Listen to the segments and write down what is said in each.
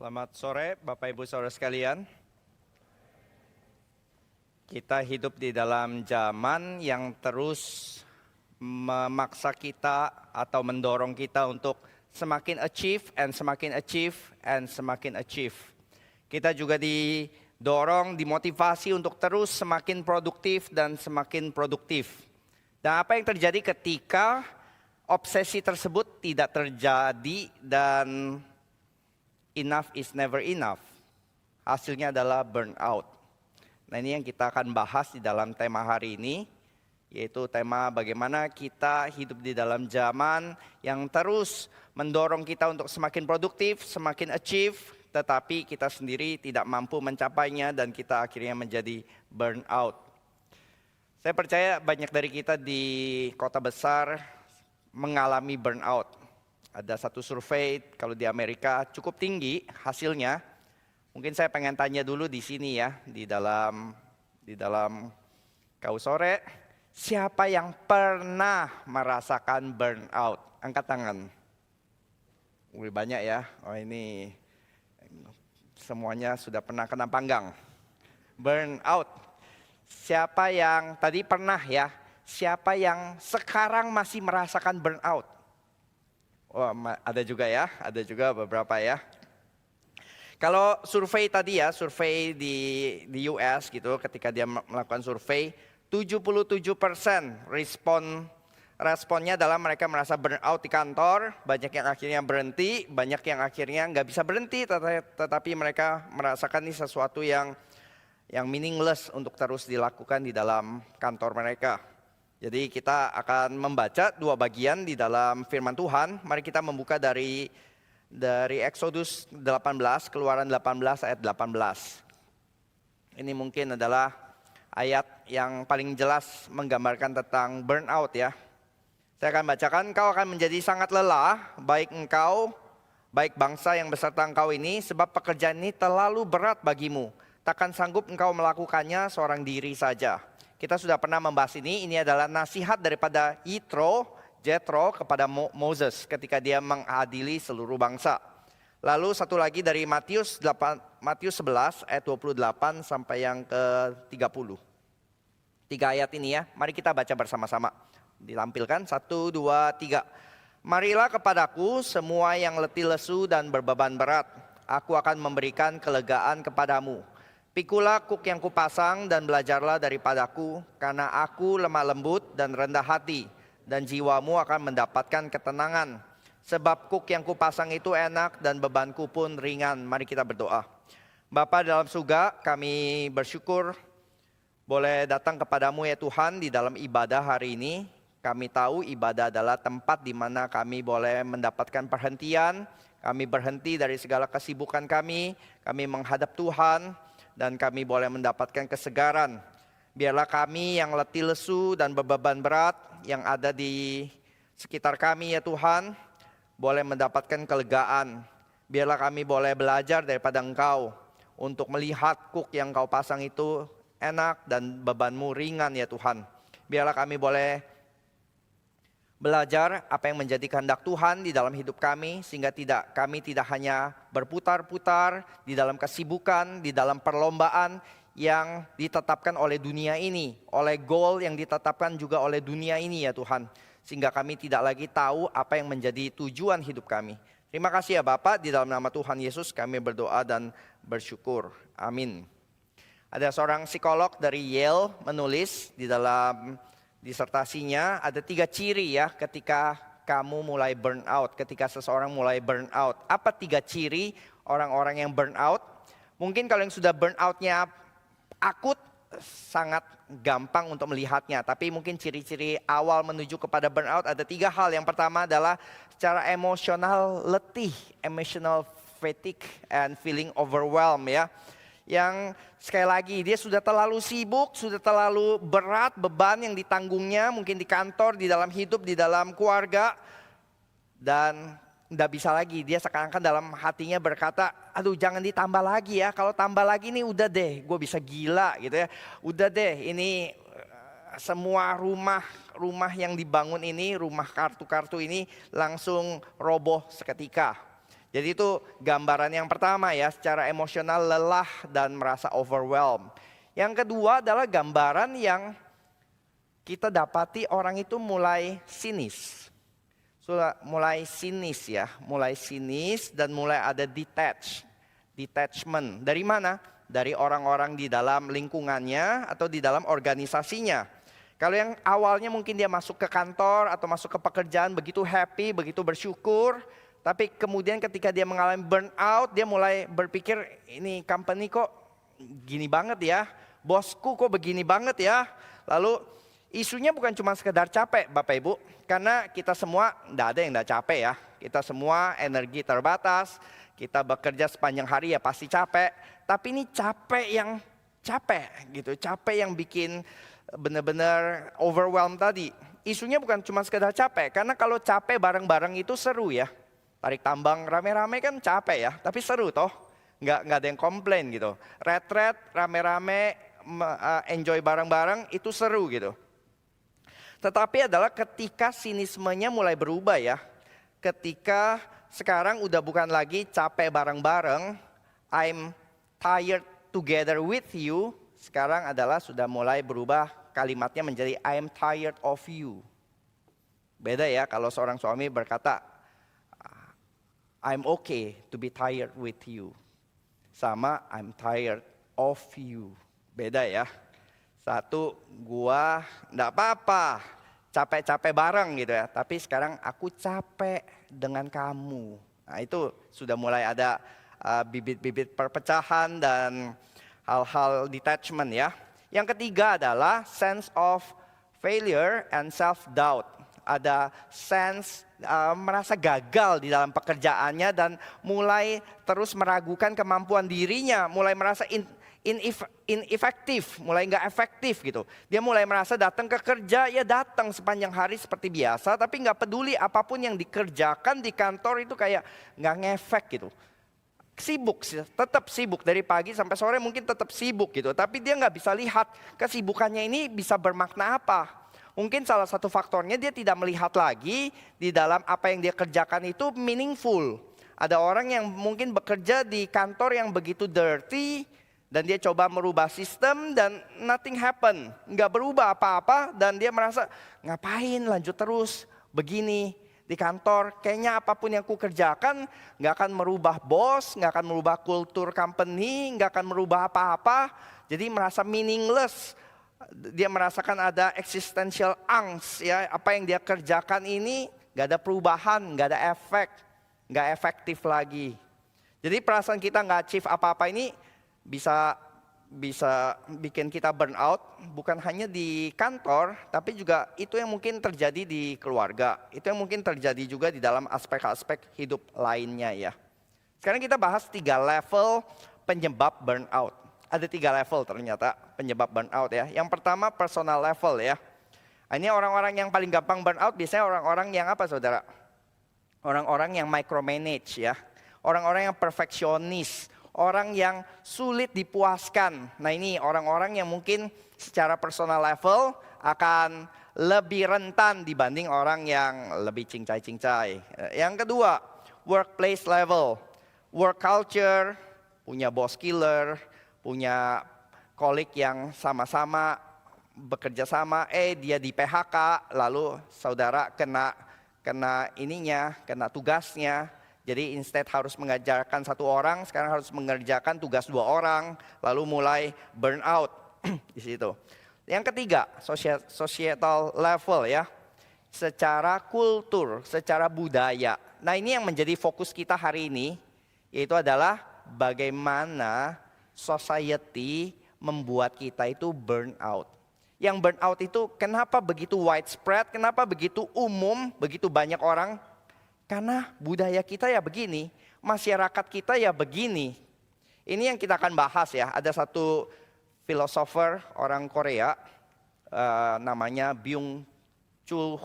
Selamat sore Bapak Ibu Saudara sekalian. Kita hidup di dalam zaman yang terus memaksa kita atau mendorong kita untuk semakin achieve and semakin achieve and semakin achieve. Kita juga didorong, dimotivasi untuk terus semakin produktif dan semakin produktif. Dan apa yang terjadi ketika obsesi tersebut tidak terjadi dan enough is never enough? Hasilnya adalah burnout. Nah, ini yang kita akan bahas di dalam tema hari ini, yaitu tema bagaimana kita hidup di dalam zaman yang terus mendorong kita untuk semakin produktif, semakin achieve, tetapi kita sendiri tidak mampu mencapainya dan kita akhirnya menjadi burnout. Saya percaya banyak dari kita di kota besar mengalami burnout. Ada satu survei kalau di Amerika cukup tinggi hasilnya. Mungkin saya pengen tanya dulu di sini ya, di dalam kau sore, siapa yang pernah merasakan burnout? Angkat tangan. Wih, banyak ya. Oh, ini semuanya sudah pernah kena panggang. Burnout. Siapa yang tadi pernah ya? Siapa yang sekarang masih merasakan burnout? Oh, ada juga ya, ada juga beberapa ya. Kalau survei tadi ya, survei di US gitu, ketika dia melakukan survei, 77% responnya adalah mereka merasa burnout di kantor, banyak yang akhirnya berhenti, banyak yang akhirnya nggak bisa berhenti, tetapi mereka merasakan ini sesuatu yang meaningless untuk terus dilakukan di dalam kantor mereka. Jadi kita akan membaca dua bagian di dalam firman Tuhan. Mari kita membuka dari Exodus 18, Keluaran 18 ayat 18. Ini mungkin adalah ayat yang paling jelas menggambarkan tentang burnout ya. Saya akan bacakan, "Kau akan menjadi sangat lelah, baik engkau, baik bangsa yang beserta engkau ini, sebab pekerjaan ini terlalu berat bagimu. Takkan sanggup engkau melakukannya seorang diri saja." Kita sudah pernah membahas ini adalah nasihat daripada Jethro kepada Moses ketika dia mengadili seluruh bangsa. Lalu satu lagi dari Matius 11 ayat 28 sampai yang ke-30. 3 ayat ini ya, mari kita baca bersama-sama. Ditampilkan 1, 2, 3. "Marilah kepadaku semua yang letih lesu dan berbeban berat, aku akan memberikan kelegaan kepadamu. Pikulah kuk yang kupasang dan belajarlah daripadaku, karena aku lemah lembut dan rendah hati, dan jiwamu akan mendapatkan ketenangan. Sebab kuk yang kupasang itu enak dan bebanku pun ringan." Mari kita berdoa. Bapa dalam surga, kami bersyukur boleh datang kepadamu ya Tuhan di dalam ibadah hari ini. Kami tahu ibadah adalah tempat di mana kami boleh mendapatkan perhentian. Kami berhenti dari segala kesibukan kami menghadap Tuhan, dan kami boleh mendapatkan kesegaran. Biarlah kami yang letih lesu dan berbeban berat yang ada di sekitar kami ya Tuhan, boleh mendapatkan kelegaan. Biarlah kami boleh belajar daripada Engkau untuk melihat kuk yang Kau pasang itu enak dan bebanmu ringan ya Tuhan. Biarlah kami boleh belajar apa yang menjadi kehendak Tuhan di dalam hidup kami, sehingga kami tidak hanya berputar-putar di dalam kesibukan, di dalam perlombaan yang ditetapkan oleh dunia ini, oleh goal yang ditetapkan juga oleh dunia ini ya Tuhan. Sehingga kami tidak lagi tahu apa yang menjadi tujuan hidup kami. Terima kasih ya Bapak, di dalam nama Tuhan Yesus kami berdoa dan bersyukur. Amin. Ada seorang psikolog dari Yale menulis di dalam disertasinya, ada 3 ciri ya ketika kamu mulai burnout, ketika seseorang mulai burnout. Apa 3 ciri orang-orang yang burnout? Mungkin kalau yang sudah burnoutnya akut, sangat gampang untuk melihatnya. Tapi mungkin ciri-ciri awal menuju kepada burnout ada 3 hal. Yang pertama adalah secara emosional letih, emotional fatigue and feeling overwhelmed ya. Yang sekali lagi dia sudah terlalu sibuk, sudah terlalu berat beban yang ditanggungnya, mungkin di kantor, di dalam hidup, di dalam keluarga, dan tidak bisa lagi. Dia sekarang kan dalam hatinya berkata, aduh jangan ditambah lagi ya, kalau tambah lagi nih udah deh, gue bisa gila gitu ya. Udah deh, ini semua rumah yang dibangun ini, rumah kartu-kartu ini langsung roboh seketika. Jadi itu gambaran yang pertama ya, secara emosional lelah dan merasa overwhelmed. Yang kedua adalah gambaran yang kita dapati orang itu mulai sinis. Mulai sinis ya, mulai sinis dan mulai ada detachment. Dari mana? Dari orang-orang di dalam lingkungannya atau di dalam organisasinya. Kalau yang awalnya mungkin dia masuk ke kantor atau masuk ke pekerjaan begitu happy, begitu bersyukur. Tapi kemudian ketika dia mengalami burnout, dia mulai berpikir ini company kok gini banget ya. Bosku kok begini banget ya. Lalu isunya bukan cuma sekedar capek Bapak Ibu. Karena kita semua tidak ada yang tidak capek ya. Kita semua energi terbatas. Kita bekerja sepanjang hari ya pasti capek. Tapi ini capek yang capek gitu. Capek yang bikin benar-benar overwhelmed tadi. Isunya bukan cuma sekedar capek. Karena kalau capek bareng-bareng itu seru ya. Tarik tambang rame-rame kan capek ya, tapi seru toh. Nggak ada yang komplain gitu. Retret rame-rame, enjoy bareng-bareng itu seru gitu. Tetapi adalah ketika sinismenya mulai berubah ya. Ketika sekarang udah bukan lagi capek bareng-bareng, I'm tired together with you. Sekarang adalah sudah mulai berubah kalimatnya menjadi I'm tired of you. Beda ya kalau seorang suami berkata, I'm okay to be tired with you. Sama I'm tired of you. Beda ya. Satu, gua enggak apa-apa. Capek-capek bareng gitu ya. Tapi sekarang aku capek dengan kamu. Nah itu sudah mulai ada bibit-bibit perpecahan dan hal-hal detachment ya. Yang ketiga adalah sense of failure and self-doubt. Ada sense merasa gagal di dalam pekerjaannya dan mulai terus meragukan kemampuan dirinya, mulai merasa inefektif, mulai nggak efektif gitu. Dia mulai merasa datang ke kerja, ya datang sepanjang hari seperti biasa, tapi nggak peduli apapun yang dikerjakan di kantor itu kayak nggak ngefek gitu. Sibuk, tetap sibuk dari pagi sampai sore mungkin tetap sibuk gitu. Tapi dia nggak bisa lihat kesibukannya ini bisa bermakna apa. Mungkin salah satu faktornya dia tidak melihat lagi di dalam apa yang dia kerjakan itu meaningful. Ada orang yang mungkin bekerja di kantor yang begitu dirty dan dia coba merubah sistem dan nothing happen. Nggak berubah apa-apa dan dia merasa ngapain lanjut terus begini di kantor. Kayaknya apapun yang ku kerjakan nggak akan merubah bos, nggak akan merubah kultur company, nggak akan merubah apa-apa. Jadi merasa meaningless. Dia merasakan ada existential angst ya, apa yang dia kerjakan ini gak ada perubahan, gak ada efek, gak efektif lagi. Jadi perasaan kita gak achieve apa-apa ini bisa bikin kita burnout, bukan hanya di kantor, tapi juga itu yang mungkin terjadi di keluarga, itu yang mungkin terjadi juga di dalam aspek-aspek hidup lainnya ya. Sekarang kita bahas 3 level penyebab burnout. Ada 3 level ternyata penyebab burnout ya. Yang pertama personal level ya. Ini orang-orang yang paling gampang burnout biasanya orang-orang yang apa saudara? Orang-orang yang micromanage ya. Orang-orang yang perfeksionis. Orang yang sulit dipuaskan. Nah ini orang-orang yang mungkin secara personal level akan lebih rentan dibanding orang yang lebih cincai-cincai. Yang kedua workplace level. Work culture, punya boss killer, punya kolik yang sama-sama bekerja sama, dia di PHK, lalu saudara kena ininya, kena tugasnya. Jadi instead harus mengajarkan 1 orang, sekarang harus mengerjakan tugas 2 orang, lalu mulai burn out di situ. Yang ketiga, societal level ya. Secara kultur, secara budaya. Nah ini yang menjadi fokus kita hari ini, yaitu adalah bagaimana society membuat kita itu burn out. Yang burn out itu kenapa begitu widespread, kenapa begitu umum, begitu banyak orang? Karena budaya kita ya begini, masyarakat kita ya begini. Ini yang kita akan bahas ya. Ada satu filosofer orang Korea, namanya Byung-Chul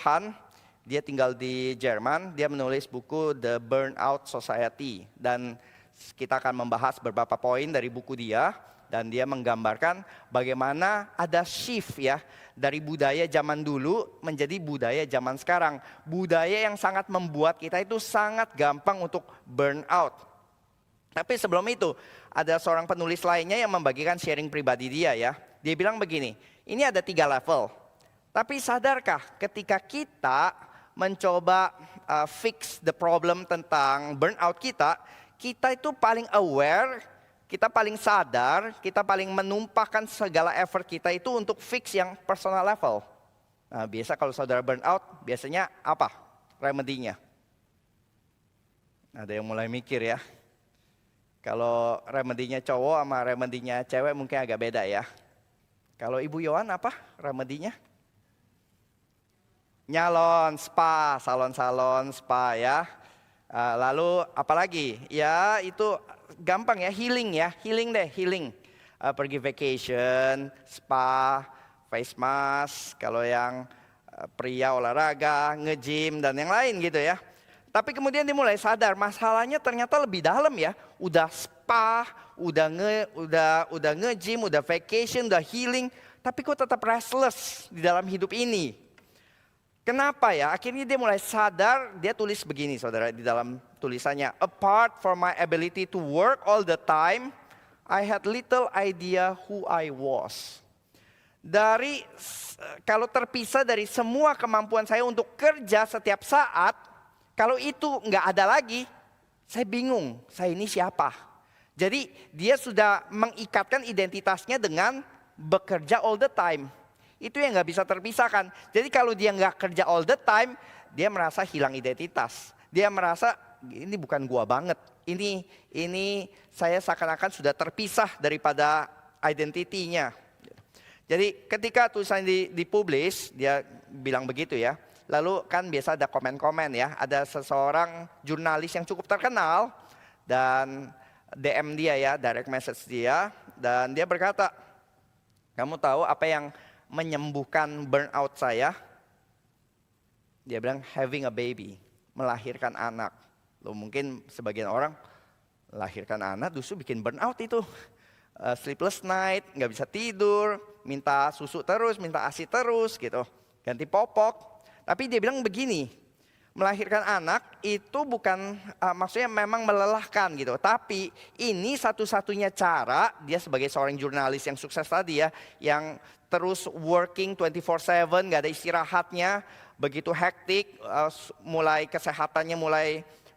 Han. Dia tinggal di Jerman, dia menulis buku The Burnout Society. Dan kita akan membahas beberapa poin dari buku dia. Dan dia menggambarkan bagaimana ada shift ya dari budaya zaman dulu menjadi budaya zaman sekarang. Budaya yang sangat membuat kita itu sangat gampang untuk burn out. Tapi sebelum itu ada seorang penulis lainnya yang membagikan sharing pribadi dia ya. Dia bilang begini, ini ada 3 level. Tapi sadarkah ketika kita mencoba fix the problem tentang burnout kita itu paling aware, kita paling sadar, kita paling menumpahkan segala effort kita itu untuk fix yang personal level. Nah, biasa kalau saudara burnout, biasanya apa remedinya? Ada yang mulai mikir ya. Kalau remedinya cowok sama remedinya cewek mungkin agak beda ya. Kalau Ibu Yohan apa remedinya? Nyalon, spa, salon-salon, spa ya. Lalu apalagi? Ya itu gampang ya, healing ya, healing. Pergi vacation, spa, face mask, kalau yang pria olahraga, nge-gym dan yang lain gitu ya. Tapi kemudian dia mulai sadar masalahnya ternyata lebih dalam ya. Udah spa, udah nge-gym, udah vacation, udah healing, tapi kok tetap restless di dalam hidup ini. Kenapa ya? Akhirnya dia mulai sadar, dia tulis begini saudara di dalam tulisannya. Apart from my ability to work all the time, I had little idea who I was. Kalau terpisah dari semua kemampuan saya untuk kerja setiap saat, kalau itu nggak ada lagi, saya bingung, saya ini siapa? Jadi dia sudah mengikatkan identitasnya dengan bekerja all the time. Itu yang nggak bisa terpisahkan. Jadi kalau dia nggak kerja all the time, dia merasa hilang identitas. Dia merasa ini bukan gua banget. Ini saya seakan-akan sudah terpisah daripada identitinya. Jadi ketika tulisan dipublish, dia bilang begitu ya. Lalu kan biasa ada komen-komen ya. Ada seseorang jurnalis yang cukup terkenal dan DM dia ya, direct message dia. Dan dia berkata, kamu tahu apa yang menyembuhkan burnout saya? Dia bilang having a baby, melahirkan anak. Loh mungkin sebagian orang melahirkan anak justru bikin burnout itu. Sleepless night, nggak bisa tidur, minta susu terus, minta ASI terus gitu. Ganti popok. Tapi dia bilang begini, melahirkan anak itu bukan maksudnya memang melelahkan gitu. Tapi ini satu-satunya cara, dia sebagai seorang jurnalis yang sukses tadi ya, yang terus working 24/7, gak ada istirahatnya, begitu hektik, mulai kesehatannya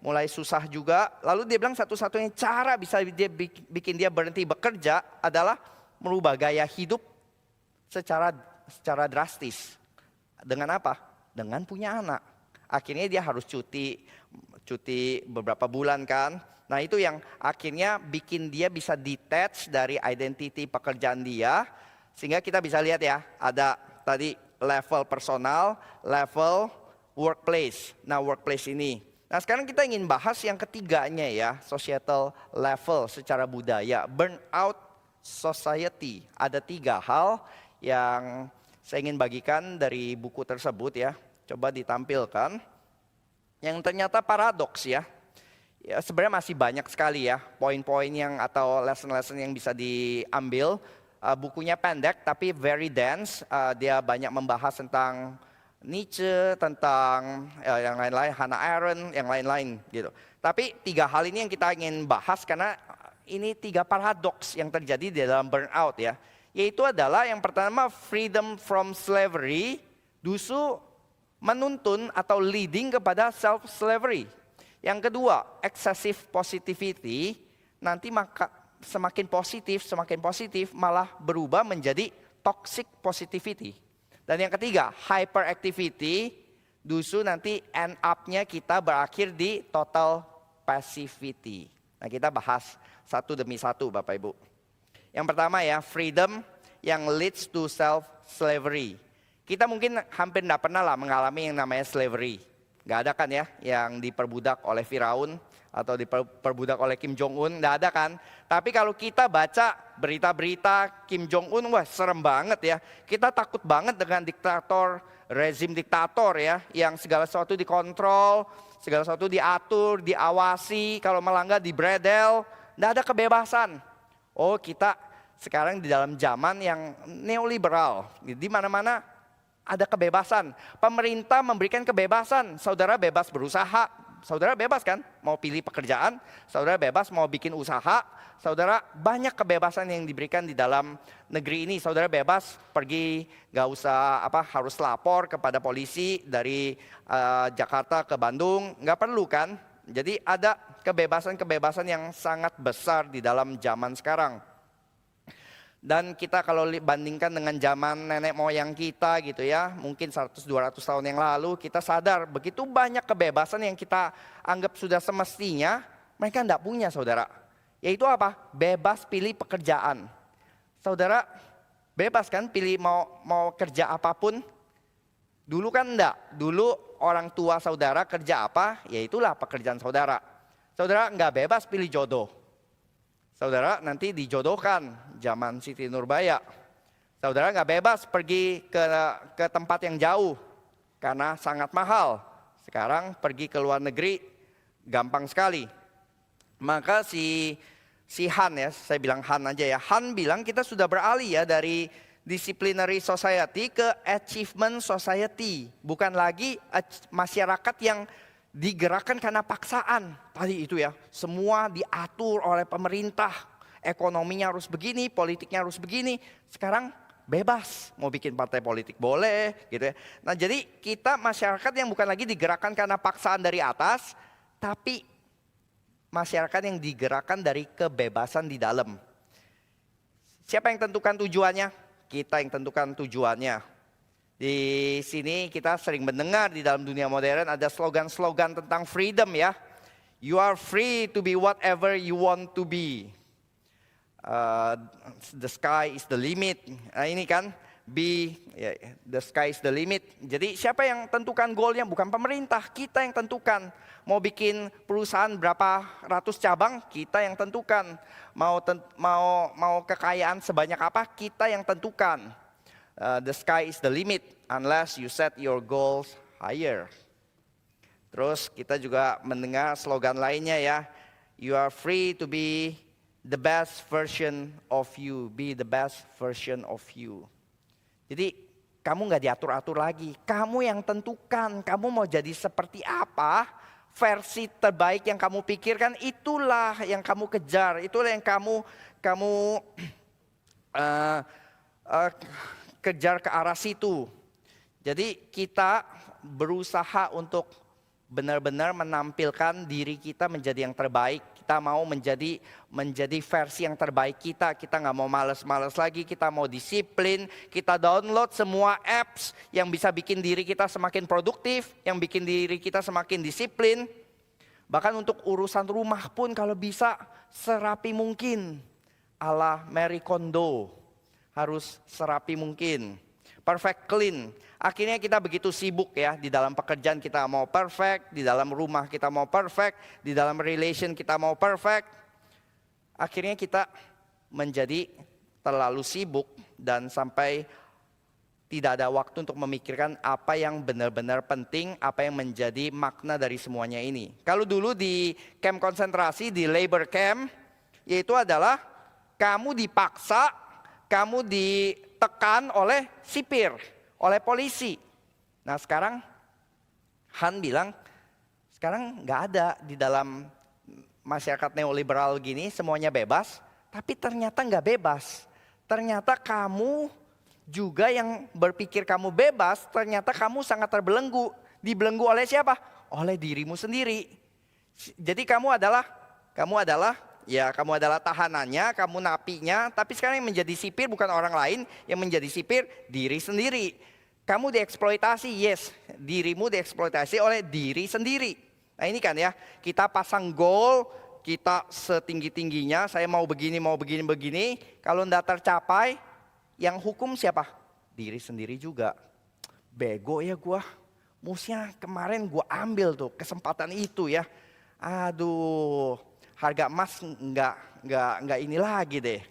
mulai susah juga. Lalu dia bilang satu-satunya cara bisa dia bikin dia berhenti bekerja adalah merubah gaya hidup secara drastis. Dengan apa? Dengan punya anak. Akhirnya dia harus cuti beberapa bulan kan. Nah itu yang akhirnya bikin dia bisa detach dari identity pekerjaan dia. Sehingga kita bisa lihat ya, ada tadi level personal, level workplace. Nah workplace ini. Nah sekarang kita ingin bahas yang ketiganya ya, societal level secara budaya. Burnout society. Ada 3 hal yang saya ingin bagikan dari buku tersebut ya. Coba ditampilkan. Yang ternyata paradoks ya. Ya sebenarnya masih banyak sekali ya poin-poin yang atau lesson-lesson yang bisa diambil. Bukunya pendek tapi very dense. Dia banyak membahas tentang Nietzsche, tentang yang lain-lain, Hannah Arendt, yang lain-lain gitu. Tapi 3 hal ini yang kita ingin bahas karena ini 3 paradoks yang terjadi di dalam burnout ya. Yaitu adalah yang pertama freedom from slavery justru menuntun atau leading kepada self-slavery. Yang kedua excessive positivity nanti maka semakin positif malah berubah menjadi toxic positivity. Dan yang ketiga, hyperactivity justru nanti end up-nya kita berakhir di total passivity. Nah kita bahas satu demi satu Bapak Ibu. Yang pertama ya, freedom yang leads to self-slavery. Kita mungkin hampir tidak pernah lah mengalami yang namanya slavery. Gak ada kan ya yang diperbudak oleh Firaun atau diperbudak oleh Kim Jong-un, gak ada kan. Tapi kalau kita baca berita-berita Kim Jong-un, wah serem banget ya. Kita takut banget dengan rezim diktator ya. Yang segala sesuatu dikontrol, segala sesuatu diatur, diawasi. Kalau melanggar dibredel, gak ada kebebasan. Oh kita sekarang di dalam zaman yang neoliberal. Di mana-mana ada kebebasan. Pemerintah memberikan kebebasan. Saudara bebas berusaha. Saudara bebas kan? Mau pilih pekerjaan. Saudara bebas mau bikin usaha. Saudara banyak kebebasan yang diberikan di dalam negeri ini. Saudara bebas pergi, gak usah harus lapor kepada polisi dari Jakarta ke Bandung. Gak perlu kan? Jadi ada kebebasan-kebebasan yang sangat besar di dalam zaman sekarang. Dan kita kalau bandingkan dengan zaman nenek moyang kita gitu ya, mungkin 100-200 tahun yang lalu, kita sadar begitu banyak kebebasan yang kita anggap sudah semestinya, mereka tidak punya saudara. Yaitu apa? Bebas pilih pekerjaan. Saudara bebas kan pilih mau kerja apapun? Dulu kan enggak. Dulu orang tua saudara kerja apa? Ya itulah pekerjaan saudara. Saudara enggak bebas pilih jodoh. Saudara nanti dijodohkan zaman Siti Nurbaya. Saudara enggak bebas pergi ke tempat yang jauh karena sangat mahal. Sekarang pergi ke luar negeri gampang sekali. Maka si Han ya, saya bilang Han aja ya. Han bilang kita sudah beralih ya dari disciplinary society ke achievement society. Bukan lagi masyarakat yang digerakkan karena paksaan. Tadi itu ya, semua diatur oleh pemerintah. Ekonominya harus begini, politiknya harus begini. Sekarang bebas, mau bikin partai politik boleh gitu ya. Nah jadi kita masyarakat yang bukan lagi digerakkan karena paksaan dari atas, tapi masyarakat yang digerakkan dari kebebasan di dalam. Siapa yang tentukan tujuannya? Kita yang tentukan tujuannya. Di sini kita sering mendengar di dalam dunia modern ada slogan-slogan tentang freedom ya. You are free to be whatever you want to be. The sky is the limit. Nah ini kan, the sky is the limit. Jadi siapa yang tentukan goalnya? Bukan pemerintah, kita yang tentukan. Mau bikin perusahaan berapa ratus cabang, kita yang tentukan. Mau kekayaan sebanyak apa, kita yang tentukan. The sky is the limit unless you set your goals higher. Terus kita juga mendengar slogan lainnya ya. You are free to be the best version of you. Be the best version of you. Jadi kamu gak diatur-atur lagi. Kamu yang tentukan. Kamu mau jadi seperti apa? Versi terbaik yang kamu pikirkan, itulah yang kamu kejar. Itulah yang kamu kejar ke arah situ. Jadi kita berusaha untuk benar-benar menampilkan diri kita menjadi yang terbaik. Kita mau menjadi versi yang terbaik kita. Kita nggak mau malas-malas lagi, kita mau disiplin. Kita download semua apps yang bisa bikin diri kita semakin produktif, yang bikin diri kita semakin disiplin. Bahkan untuk urusan rumah pun kalau bisa serapi mungkin. Ala Marie Kondo, harus serapi mungkin. Perfect clean. Akhirnya kita begitu sibuk ya, di dalam pekerjaan kita mau perfect, di dalam rumah kita mau perfect, di dalam relation kita mau perfect. Akhirnya kita menjadi terlalu sibuk dan sampai tidak ada waktu untuk memikirkan apa yang benar-benar penting, apa yang menjadi makna dari semuanya ini. Kalau dulu di camp konsentrasi, di labor camp, yaitu adalah kamu dipaksa, kamu ditekan oleh sipir, oleh polisi. Nah sekarang Han bilang, sekarang nggak ada di dalam masyarakat neoliberal gini semuanya bebas, tapi ternyata nggak bebas. Ternyata kamu juga yang berpikir kamu bebas, ternyata kamu sangat terbelenggu. Dibelenggu oleh siapa? Oleh dirimu sendiri. Jadi kamu adalah tahanannya, kamu napinya, tapi sekarang yang menjadi sipir bukan orang lain, yang menjadi sipir diri sendiri. Kamu dieksploitasi, yes, dirimu dieksploitasi oleh diri sendiri. Nah ini kan ya, kita pasang goal, kita setinggi-tingginya, saya mau begini, kalau tidak tercapai, yang hukum siapa? Diri sendiri juga. Bego ya gua, musnya kemarin gua ambil tuh kesempatan itu ya. Aduh, harga emas nggak ini lagi deh.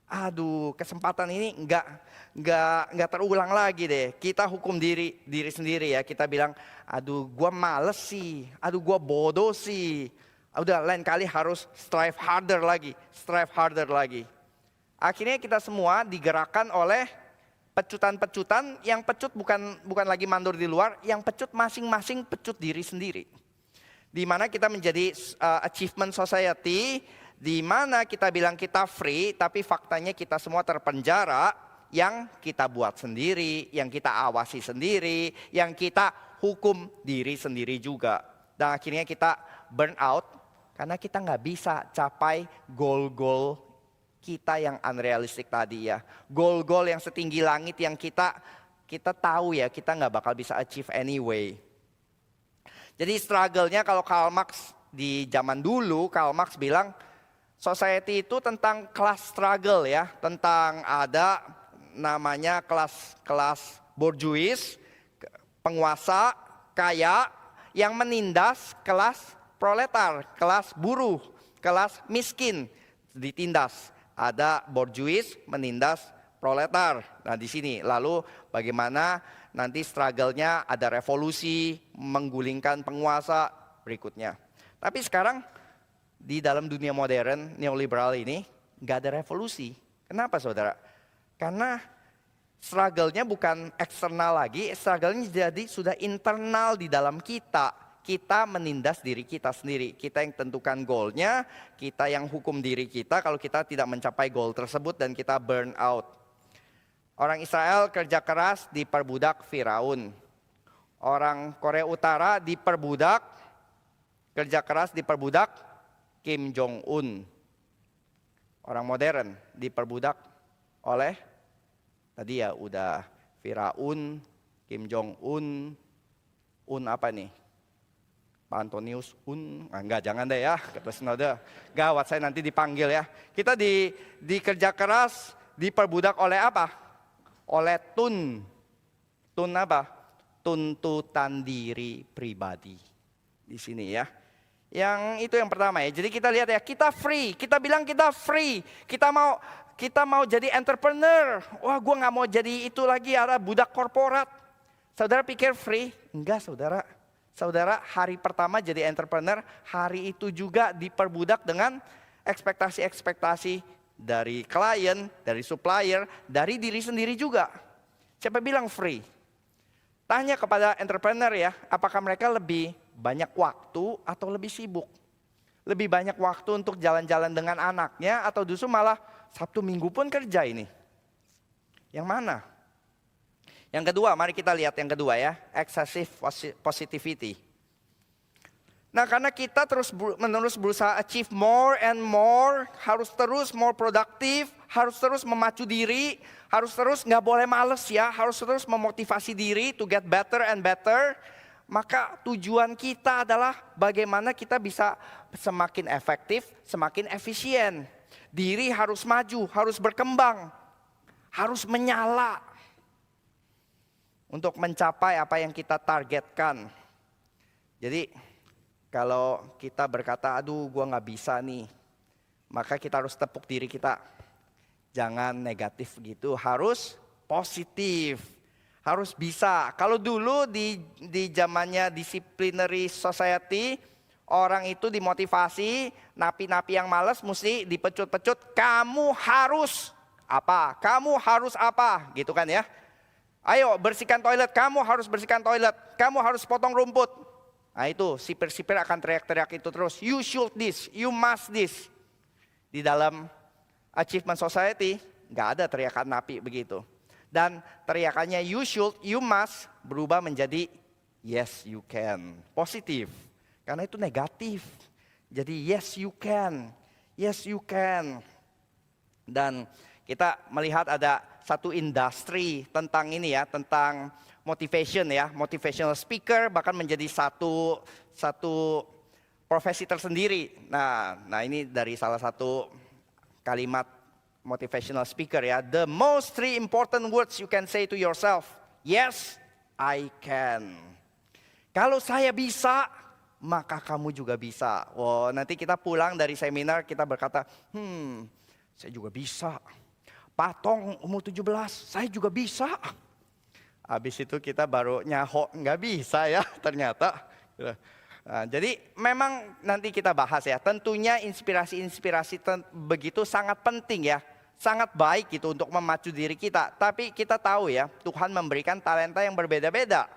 Aduh, kesempatan ini nggak terulang lagi deh. Kita hukum diri sendiri ya. Kita bilang, aduh, gua males sih. Aduh, gua bodoh sih. Udah lain kali harus strive harder lagi. Akhirnya kita semua digerakkan oleh pecutan-pecutan, yang pecut bukan lagi mandor di luar, yang pecut masing-masing pecut diri sendiri. Di mana kita menjadi achievement society, di mana kita bilang kita free, tapi faktanya kita semua terpenjara, yang kita buat sendiri, yang kita awasi sendiri, yang kita hukum diri sendiri juga. Dan akhirnya kita burn out, karena kita nggak bisa capai goal-goal kita yang unrealistic tadi ya. Goal-goal yang setinggi langit yang kita tahu ya, kita nggak bakal bisa achieve anyway. Jadi struggle-nya kalau Karl Marx di zaman dulu, Karl Marx bilang society itu tentang class struggle ya. Tentang ada namanya kelas bourgeois, penguasa, kaya yang menindas kelas proletar, kelas buruh, kelas miskin ditindas. Ada bourgeois menindas proletar. Nah di sini lalu bagaimana nanti struggle-nya ada revolusi, menggulingkan penguasa berikutnya. Tapi sekarang di dalam dunia modern neoliberal ini nggak ada revolusi. Kenapa saudara? Karena struggle-nya bukan eksternal lagi, struggle-nya jadi sudah internal di dalam kita. Kita menindas diri kita sendiri. Kita yang tentukan goalnya, kita yang hukum diri kita kalau kita tidak mencapai goal tersebut dan kita burn out. Orang Israel kerja keras diperbudak Firaun. Orang Korea Utara diperbudak, kerja keras diperbudak Kim Jong-un. Orang modern diperbudak oleh, tadi ya udah Firaun, Kim Jong-un, apa nih? Pak Antonius, enggak jangan deh ya, kata Sinode. Gawat saya nanti dipanggil ya. Kita dikerja keras, diperbudak oleh apa? Oleh tun apa? Tuntutan diri pribadi. Di sini ya. Yang itu yang pertama ya. Jadi kita lihat ya, kita free. Kita bilang kita free. Kita mau jadi entrepreneur. Wah, gue nggak mau jadi itu lagi, ada budak korporat. Saudara pikir free? Enggak, saudara. Saudara hari pertama jadi entrepreneur, hari itu juga diperbudak dengan ekspektasi-ekspektasi dari klien, dari supplier, dari diri sendiri juga. Siapa bilang free? Tanya kepada entrepreneur ya, apakah mereka lebih banyak waktu atau lebih sibuk? Lebih banyak waktu untuk jalan-jalan dengan anaknya atau justru malah Sabtu Minggu pun kerja ini? Yang mana? Yang kedua, mari kita lihat yang kedua ya, excessive positivity. Nah karena kita terus berusaha achieve more and more, harus terus more produktif, harus terus memacu diri, harus terus nggak boleh males ya, harus terus memotivasi diri to get better and better. Maka tujuan kita adalah bagaimana kita bisa semakin efektif, semakin efisien. Diri harus maju, harus berkembang, harus menyala untuk mencapai apa yang kita targetkan. Jadi kalau kita berkata, aduh gua gak bisa nih, maka kita harus tepuk diri kita. Jangan negatif gitu, harus positif, harus bisa. Kalau dulu di zamannya disciplinary society, orang itu dimotivasi, napi-napi yang malas mesti dipecut-pecut, kamu harus apa, kamu harus apa, gitu kan ya. Ayo bersihkan toilet, kamu harus bersihkan toilet, kamu harus potong rumput. Nah itu sipir-sipir akan teriak-teriak itu terus, you should this, you must this. Di dalam achievement society gak ada teriakan napi begitu. Dan teriakannya you should, you must berubah menjadi yes you can, positif. Karena itu negatif, jadi yes you can, yes you can. Dan kita melihat ada satu industri tentang ini ya, tentang motivation ya, motivational speaker bahkan menjadi satu profesi tersendiri. Nah ini dari salah satu kalimat motivational speaker ya, the most three important words you can say to yourself, yes I can. Kalau saya bisa, maka kamu juga bisa. Wow, nanti kita pulang dari seminar kita berkata, saya juga bisa. Patong umur 17, saya juga bisa. Habis itu kita baru nyaho, nggak bisa ya ternyata. Nah, jadi memang nanti kita bahas ya. Tentunya inspirasi-inspirasi begitu sangat penting ya. sangat baik gitu untuk memacu diri kita. Tapi kita tahu ya, Tuhan memberikan talenta yang berbeda-beda.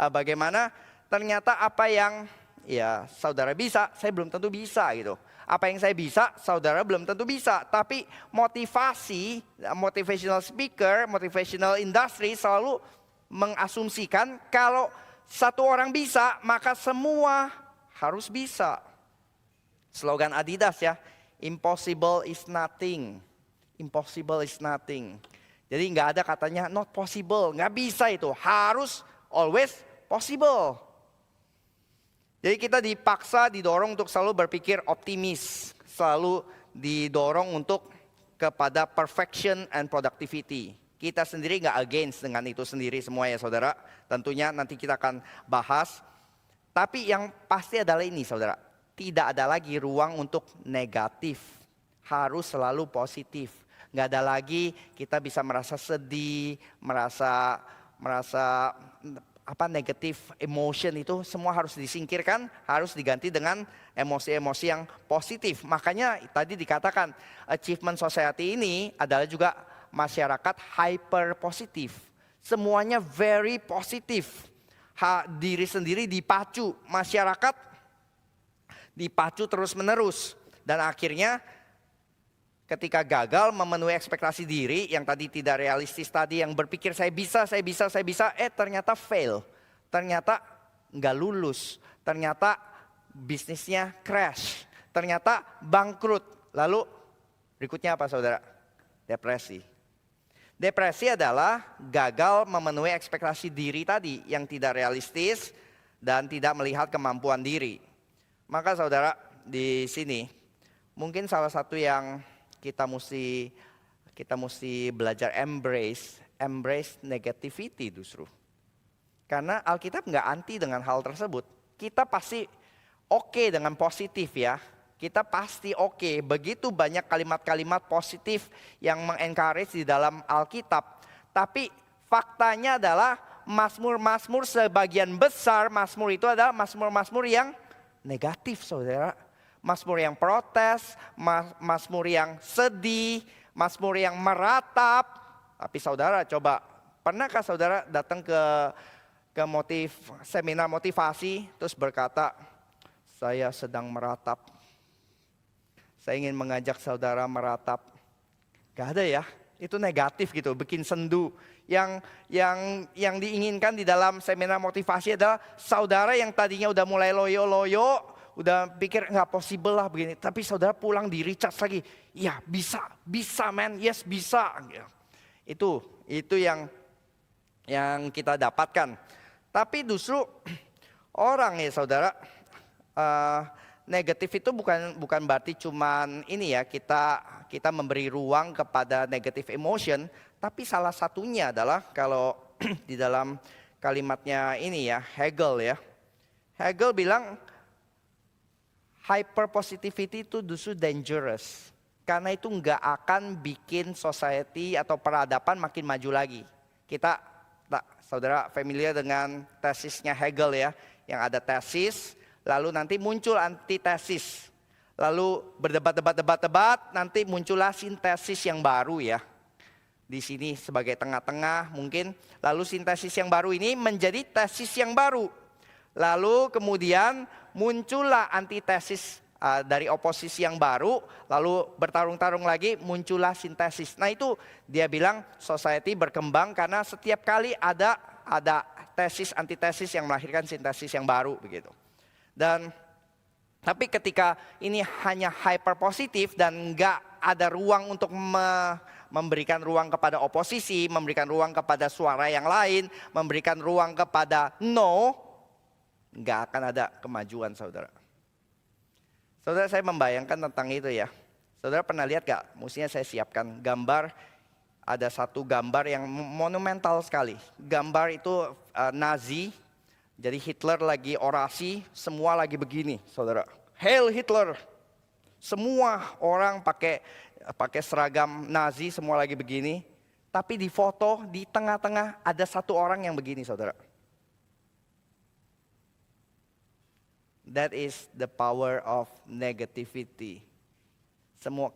Bagaimana ternyata apa yang ya saudara bisa, saya belum tentu bisa gitu. Apa yang saya bisa, saudara belum tentu bisa. Tapi motivasi, motivational speaker, motivational industry selalu mengasumsikan kalau satu orang bisa, maka semua harus bisa. Slogan Adidas ya, impossible is nothing. Impossible is nothing. Jadi nggak ada katanya not possible, nggak bisa itu. Harus always possible. Jadi kita dipaksa, didorong untuk selalu berpikir optimis. Selalu didorong untuk kepada perfection and productivity. Kita sendiri nggak against dengan itu sendiri semua ya saudara. Tentunya nanti kita akan bahas. Tapi yang pasti adalah ini saudara. Tidak ada lagi ruang untuk negatif. Harus selalu positif. Nggak ada lagi kita bisa merasa sedih, merasa negatif emotion itu semua harus disingkirkan, harus diganti dengan emosi-emosi yang positif. Makanya tadi dikatakan achievement society ini adalah juga masyarakat hyper positif. Semuanya very positif. Diri sendiri dipacu, masyarakat dipacu terus-menerus. Dan akhirnya ketika gagal memenuhi ekspektasi diri yang tadi tidak realistis tadi, yang berpikir saya bisa, ternyata fail. Ternyata nggak lulus. Ternyata bisnisnya crash. Ternyata bangkrut. Lalu berikutnya apa saudara? Depresi. Depresi adalah gagal memenuhi ekspektasi diri tadi yang tidak realistis dan tidak melihat kemampuan diri. Maka saudara di sini mungkin salah satu yang kita mesti belajar embrace negativity justru. Karena Alkitab nggak anti dengan hal tersebut. Kita pasti oke dengan positif ya. Kita pasti oke. Begitu banyak kalimat-kalimat positif yang mengencourage di dalam Alkitab. Tapi faktanya adalah Mazmur-Mazmur sebagian besar Mazmur itu adalah Mazmur-Mazmur yang negatif saudara. Mazmur yang protes, Mazmur yang sedih, Mazmur yang meratap. Tapi saudara coba, pernahkah saudara datang ke seminar motivasi terus berkata, saya sedang meratap. Saya ingin mengajak saudara meratap. Gak ada ya, itu negatif gitu, bikin sendu. Yang diinginkan di dalam seminar motivasi adalah saudara yang tadinya udah mulai loyo-loyo, udah pikir nggak possible lah begini. Tapi saudara pulang di recharge lagi. Ya bisa man, yes bisa. Itu yang kita dapatkan. Tapi justru orang ya saudara, negatif itu bukan berarti cuman ini ya kita memberi ruang kepada negative emotion. Tapi salah satunya adalah kalau di dalam kalimatnya ini ya Hegel ya. Hegel bilang hyper positivity itu justru dangerous. Karena itu nggak akan bikin society atau peradaban makin maju lagi. Saudara familiar dengan tesisnya Hegel ya. Yang ada tesis, lalu nanti muncul antitesis. Lalu berdebat, nanti muncullah sintesis yang baru ya. Di sini sebagai tengah-tengah mungkin. Lalu sintesis yang baru ini menjadi tesis yang baru. Lalu kemudian muncullah antitesis dari oposisi yang baru, lalu bertarung-tarung lagi muncullah sintesis. Nah itu dia bilang society berkembang karena setiap kali ada tesis antitesis yang melahirkan sintesis yang baru begitu. Tapi ketika ini hanya hyper positif dan nggak ada ruang untuk memberikan ruang kepada oposisi, memberikan ruang kepada suara yang lain, memberikan ruang kepada no, nggak akan ada kemajuan saudara. Saudara saya membayangkan tentang itu ya. Saudara pernah lihat gak? Mestinya saya siapkan gambar. Ada satu gambar yang monumental sekali. Gambar itu Nazi. Jadi Hitler lagi orasi. Semua lagi begini saudara. Hail Hitler. Semua orang pakai seragam Nazi. Semua lagi begini. Tapi di foto di tengah-tengah ada satu orang yang begini saudara. That is the power of negativity.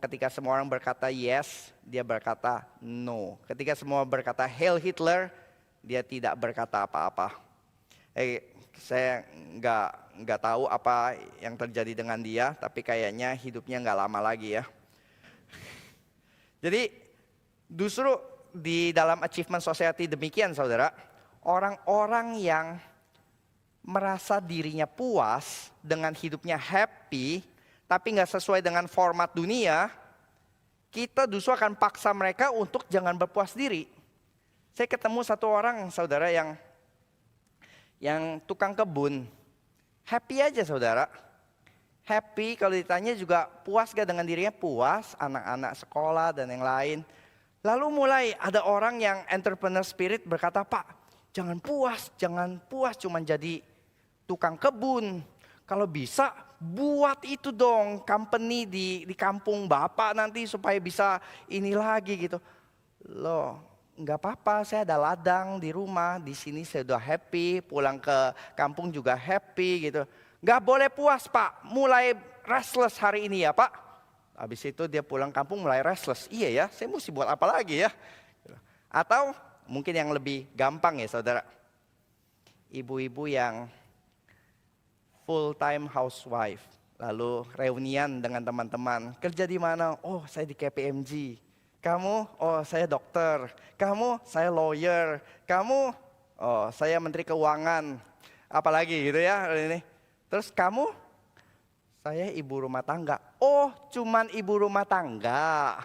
Ketika semua orang berkata yes, dia berkata no. Ketika semua berkata Heil Hitler, dia tidak berkata apa-apa. Saya nggak tahu apa yang terjadi dengan dia, tapi kayaknya hidupnya nggak lama lagi ya. Jadi justru di dalam achievement society demikian saudara, orang-orang yang merasa dirinya puas dengan hidupnya happy, tapi nggak sesuai dengan format dunia, kita justru akan paksa mereka untuk jangan berpuas diri. Saya ketemu satu orang saudara yang tukang kebun, happy aja saudara. Happy kalau ditanya juga puas gak dengan dirinya? Puas, anak-anak sekolah dan yang lain. Lalu mulai ada orang yang entrepreneur spirit berkata, Pak jangan puas cuma jadi tukang kebun. Kalau bisa buat itu dong company di kampung Bapak nanti supaya bisa ini lagi gitu. Loh nggak apa-apa, saya ada ladang di rumah, di sini saya udah happy, pulang ke kampung juga happy gitu. Nggak boleh puas Pak, mulai restless hari ini ya Pak. Habis itu dia pulang kampung mulai restless, iya ya saya mesti buat apa lagi ya. Atau mungkin yang lebih gampang ya saudara, ibu-ibu yang full time housewife, lalu reunian dengan teman-teman, kerja di mana? Oh saya di KPMG. Kamu? Oh saya dokter. Kamu? Saya lawyer. Kamu? Oh saya menteri keuangan. Apalagi gitu ya ini. Terus kamu? Saya ibu rumah tangga. Oh cuman ibu rumah tangga.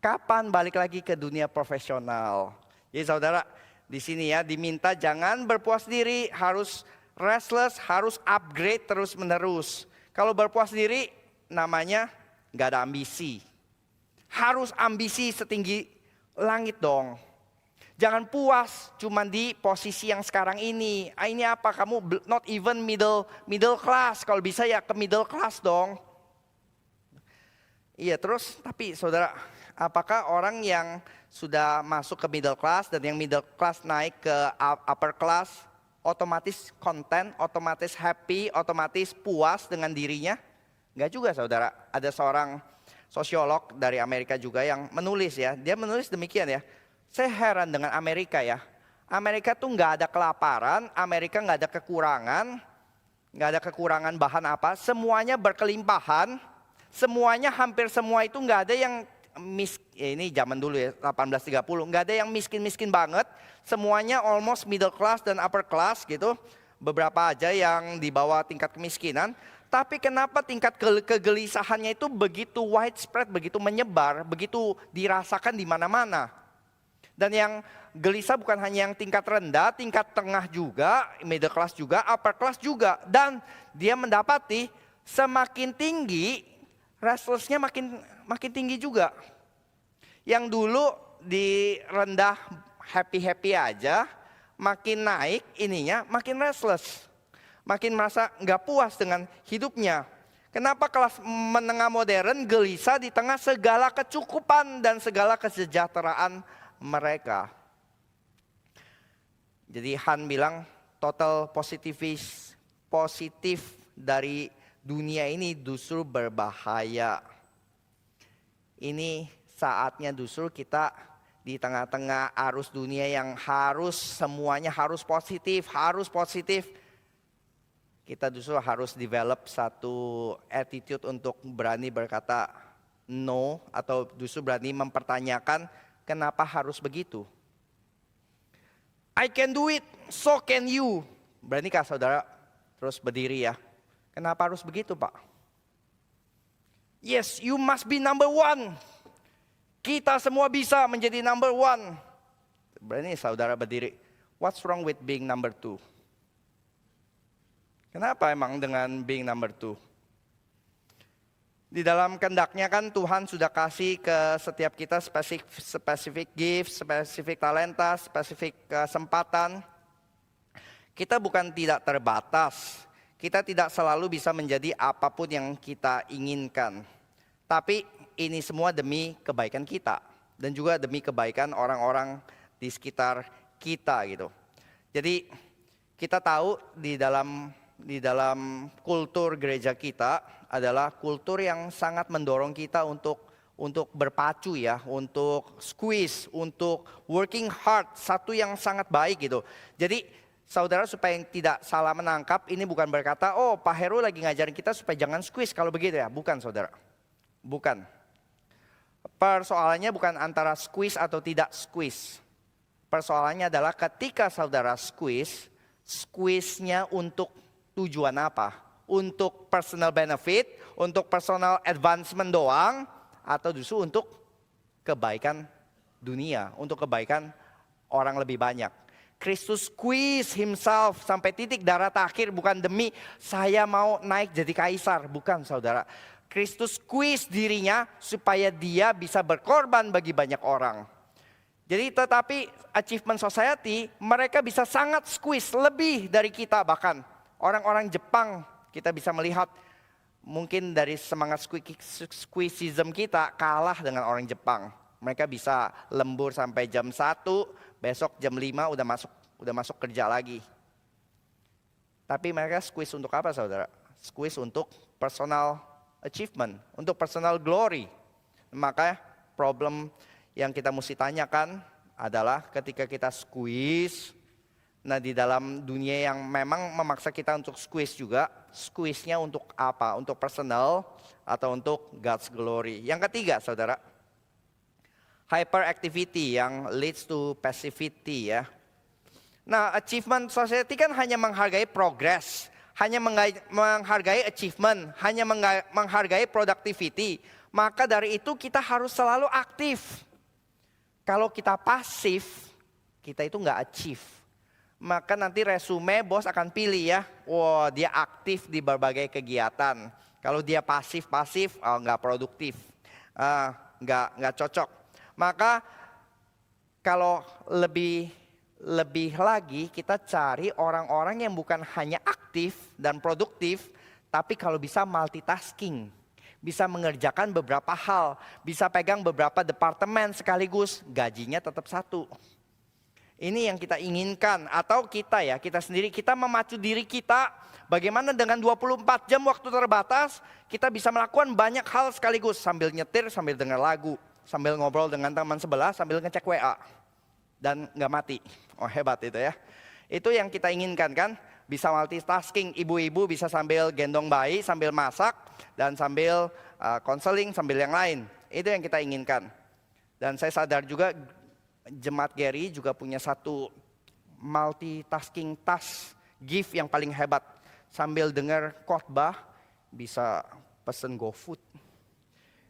Kapan balik lagi ke dunia profesional? Jadi saudara di sini ya diminta jangan berpuas diri, harus restless, harus upgrade terus menerus. Kalau berpuas diri namanya nggak ada ambisi. Harus ambisi setinggi langit dong. Jangan puas cuma di posisi yang sekarang ini. Ini apa? Kamu not even middle class. Kalau bisa ya ke middle class dong. Iya terus tapi saudara, apakah orang yang sudah masuk ke middle class dan yang middle class naik ke upper class otomatis content, otomatis happy, otomatis puas dengan dirinya? Enggak juga saudara. Ada seorang sosiolog dari Amerika juga yang menulis ya. Dia menulis demikian ya. Saya heran dengan Amerika ya. Amerika tuh nggak ada kelaparan, Amerika nggak ada kekurangan bahan apa. Semuanya berkelimpahan, semuanya hampir semua itu nggak ada yang ini zaman dulu ya 1830, nggak ada yang miskin-miskin banget. Semuanya almost middle class dan upper class gitu. Beberapa aja yang di bawah tingkat kemiskinan. Tapi kenapa tingkat kegelisahannya itu begitu widespread, begitu menyebar, begitu dirasakan di mana-mana. Dan yang gelisah bukan hanya yang tingkat rendah, tingkat tengah juga, middle class juga, upper class juga. Dan dia mendapati semakin tinggi, restlessnya makin tinggi juga. Yang dulu di rendah happy-happy aja, makin naik ininya makin restless. Makin merasa nggak puas dengan hidupnya. Kenapa kelas menengah modern gelisah di tengah segala kecukupan dan segala kesejahteraan mereka. Jadi Han bilang total positif dari dunia ini justru berbahaya. Ini saatnya justru kita di tengah-tengah arus dunia yang semuanya harus positif. Kita justru harus develop satu attitude untuk berani berkata no atau justru berani mempertanyakan kenapa harus begitu. I can do it, so can you. Beranikah saudara terus berdiri ya? Kenapa harus begitu Pak? Yes, you must be number one. Kita semua bisa menjadi number one. Berani saudara berdiri. What's wrong with being number two? Kenapa emang dengan being number two? Di dalam kehendaknya kan Tuhan sudah kasih ke setiap kita spesifik gift, spesifik talenta, spesifik kesempatan. Kita bukan tidak terbatas. Kita tidak selalu bisa menjadi apapun yang kita inginkan. Tapi ini semua demi kebaikan kita. Dan juga demi kebaikan orang-orang di sekitar kita gitu. Jadi kita tahu di dalam di dalam kultur gereja kita adalah kultur yang sangat mendorong kita untuk berpacu ya, untuk squeeze, untuk working hard, satu yang sangat baik gitu. Jadi saudara supaya tidak salah menangkap, ini bukan berkata, oh Pak Heru lagi ngajarin kita supaya jangan squeeze kalau begitu ya. Bukan saudara, bukan. Persoalannya bukan antara squeeze atau tidak squeeze. Persoalannya adalah ketika saudara squeeze, squeeze-nya untuk tujuan apa? Untuk personal benefit, untuk personal advancement doang, atau justru untuk kebaikan dunia, untuk kebaikan orang lebih banyak. Kristus squeeze himself sampai titik darah terakhir bukan demi saya mau naik jadi kaisar, bukan saudara. Kristus squeeze dirinya supaya dia bisa berkorban bagi banyak orang. Jadi tetapi achievement society mereka bisa sangat squeeze lebih dari kita bahkan. Orang-orang Jepang kita bisa melihat mungkin dari semangat squeezism kita kalah dengan orang Jepang. Mereka bisa lembur sampai jam 1, besok jam 5 udah masuk kerja lagi. Tapi mereka squeeze untuk apa saudara? Squeeze untuk personal achievement, untuk personal glory. Maka problem yang kita mesti tanyakan adalah ketika kita squeeze, nah di dalam dunia yang memang memaksa kita untuk squeeze juga, squeeze-nya untuk apa? Untuk personal atau untuk God's glory. Yang ketiga saudara, hyperactivity yang leads to passivity ya. Nah achievement society kan hanya menghargai progress, hanya menghargai achievement, hanya menghargai productivity. Maka dari itu kita harus selalu aktif. Kalau kita pasif, kita itu nggak achieve. Maka nanti resume bos akan pilih ya, wah dia aktif di berbagai kegiatan. Kalau dia pasif, oh, nggak produktif, nggak cocok. Maka kalau lebih lagi kita cari orang-orang yang bukan hanya aktif dan produktif, tapi kalau bisa multitasking. Bisa mengerjakan beberapa hal, bisa pegang beberapa departemen sekaligus, gajinya tetap satu. Ini yang kita inginkan, atau kita sendiri, kita memacu diri kita, bagaimana dengan 24 jam waktu terbatas, kita bisa melakukan banyak hal sekaligus, sambil nyetir, sambil dengar lagu, sambil ngobrol dengan teman sebelah, sambil ngecek WA, dan nggak mati. Oh hebat itu ya. Itu yang kita inginkan kan, bisa multitasking, ibu-ibu bisa sambil gendong bayi, sambil masak, dan sambil konseling, sambil yang lain. Itu yang kita inginkan. Dan saya sadar juga Jemaat Gary juga punya satu multitasking task, gift yang paling hebat. Sambil dengar khotbah, bisa pesen GoFood,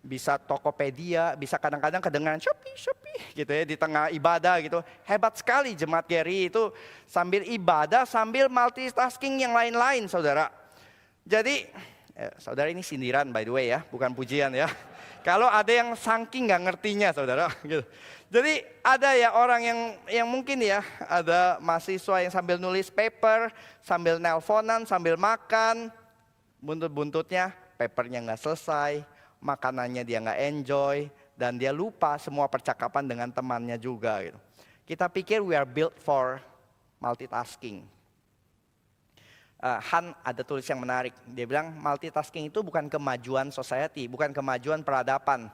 bisa Tokopedia, bisa kadang-kadang kedengaran Shopee gitu ya di tengah ibadah gitu. Hebat sekali Jemaat Gary itu sambil ibadah, sambil multitasking yang lain-lain saudara. Jadi, saudara ini sindiran by the way ya, bukan pujian ya. Kalau ada yang saking nggak ngertinya saudara gitu. Jadi ada ya orang yang mungkin ya, ada mahasiswa yang sambil nulis paper, sambil nelponan, sambil makan, buntut-buntutnya papernya nggak selesai, makanannya dia nggak enjoy, dan dia lupa semua percakapan dengan temannya juga gitu. Kita pikir we are built for multitasking. Han ada tulis yang menarik, dia bilang multitasking itu bukan kemajuan society, bukan kemajuan peradaban,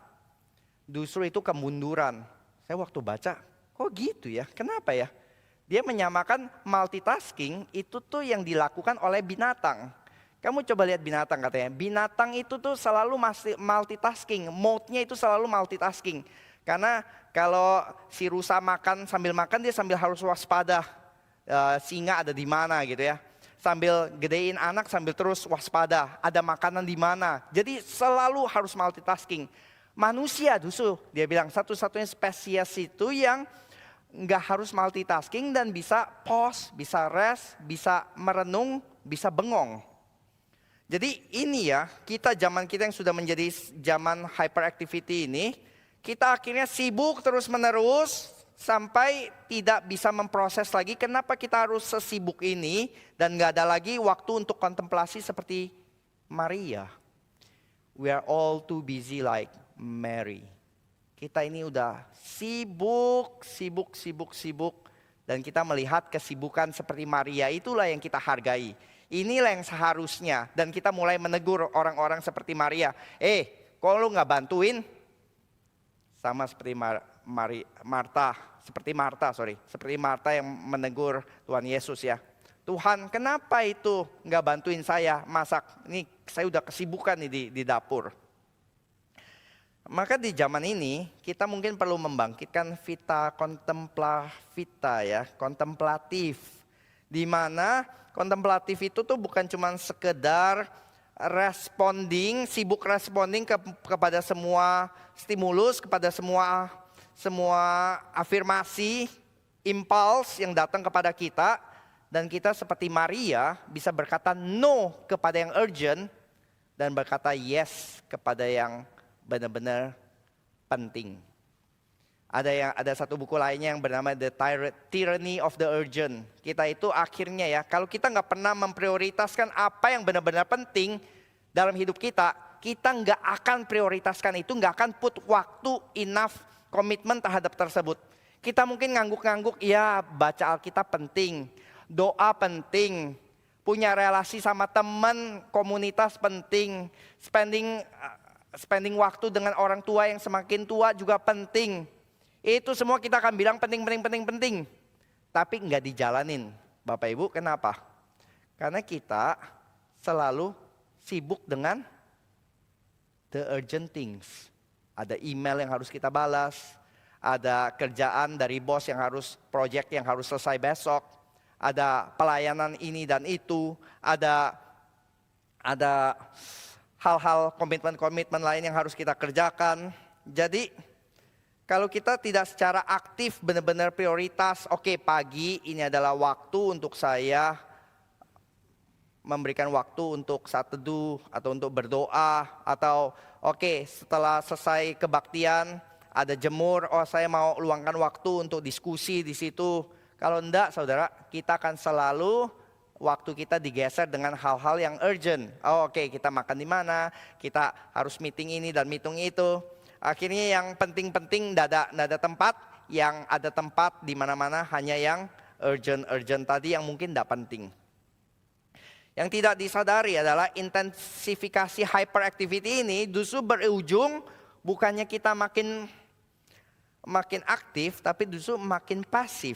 justru itu kemunduran. Saya waktu baca, kok gitu ya, kenapa ya? Dia menyamakan multitasking itu tuh yang dilakukan oleh binatang. Kamu coba lihat binatang katanya, binatang itu tuh selalu multitasking, mode-nya itu selalu multitasking. Karena kalau si rusa makan dia sambil harus waspada, singa ada di mana gitu ya. Sambil gedein anak sambil terus waspada, ada makanan di mana. Jadi selalu harus multitasking. Manusia justru dia bilang satu-satunya spesies itu yang nggak harus multitasking dan bisa pause, bisa rest, bisa merenung, bisa bengong. Jadi ini ya, zaman kita yang sudah menjadi zaman hyperactivity ini, kita akhirnya sibuk terus menerus sampai tidak bisa memproses lagi kenapa kita harus sesibuk ini dan nggak ada lagi waktu untuk kontemplasi seperti Maria. We are all too busy like Mary. Kita ini udah sibuk dan kita melihat kesibukan seperti Maria itulah yang kita hargai. Inilah yang seharusnya. Dan kita mulai menegur orang-orang seperti Maria. Kok lu nggak bantuin? Sama seperti seperti Marta yang menegur Tuhan Yesus ya. Tuhan, kenapa itu nggak bantuin saya masak? Ini saya udah kesibukan nih di dapur. Maka di zaman ini kita mungkin perlu membangkitkan vita kontemplatif. Di mana kontemplatif itu tuh bukan cuma sekedar sibuk responding kepada semua stimulus, kepada semua afirmasi, impuls yang datang kepada kita. Dan kita seperti Maria bisa berkata no kepada yang urgent dan berkata yes kepada yang benar-benar penting. Ada satu buku lainnya yang bernama The Tyranny of the Urgent. Kita itu akhirnya ya, kalau kita nggak pernah memprioritaskan apa yang benar-benar penting dalam hidup kita, kita nggak akan prioritaskan itu, nggak akan put waktu enough komitmen terhadap tersebut. Kita mungkin ngangguk-ngangguk, ya baca Alkitab penting, doa penting, punya relasi sama teman, komunitas penting, spending waktu dengan orang tua yang semakin tua juga penting. Itu semua kita akan bilang penting. Tapi nggak dijalanin. Bapak Ibu, kenapa? Karena kita selalu sibuk dengan the urgent things. Ada email yang harus kita balas. Ada kerjaan dari bos project yang harus selesai besok. Ada pelayanan ini dan itu. Ada hal-hal komitmen-komitmen lain yang harus kita kerjakan. Jadi kalau kita tidak secara aktif benar-benar prioritas, oke, pagi ini adalah waktu untuk saya memberikan waktu untuk saat teduh atau untuk berdoa. Atau oke, setelah selesai kebaktian ada jemur, saya mau luangkan waktu untuk diskusi di situ. Kalau enggak saudara, kita akan selalu waktu kita digeser dengan hal-hal yang urgent. Oke, kita makan di mana, kita harus meeting ini dan meeting itu. Akhirnya yang penting-penting tidak ada tempat, yang ada tempat di mana-mana hanya yang urgent tadi yang mungkin tidak penting. Yang tidak disadari adalah intensifikasi hyperactivity ini justru berujung bukannya kita makin aktif, tapi justru makin pasif.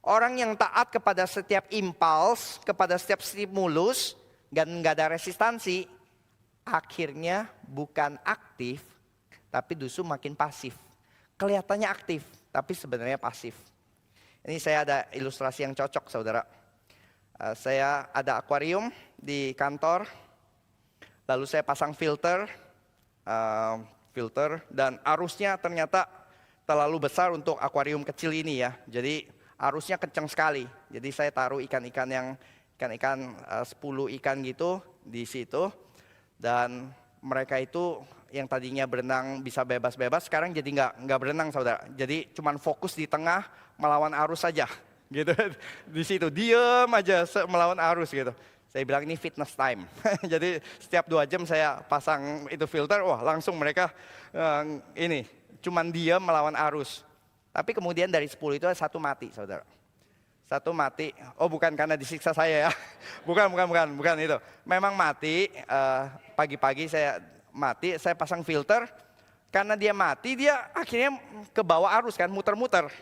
Orang yang taat kepada setiap impuls, kepada setiap stimulus, dan nggak ada resistansi, akhirnya bukan aktif, tapi justru makin pasif. Kelihatannya aktif, tapi sebenarnya pasif. Ini saya ada ilustrasi yang cocok, saudara. Saya ada akuarium di kantor, lalu saya pasang filter, dan arusnya ternyata terlalu besar untuk akuarium kecil ini ya. Jadi arusnya kencang sekali. Jadi saya taruh ikan-ikan 10 ikan gitu di situ, dan mereka itu yang tadinya berenang bisa bebas-bebas, sekarang jadi nggak berenang, saudara. Jadi cuman fokus di tengah melawan arus saja, gitu. Di situ diem aja melawan arus gitu. Saya bilang ini fitness time. Jadi setiap 2 jam saya pasang itu filter, langsung mereka ini cuman diem melawan arus. Tapi kemudian dari 10 itu ada 1 mati, saudara. 1 mati. Bukan karena disiksa saya ya. Bukan itu. Memang mati. Pagi-pagi saya mati, saya pasang filter. Karena dia mati, dia akhirnya ke bawah arus kan, muter-muter.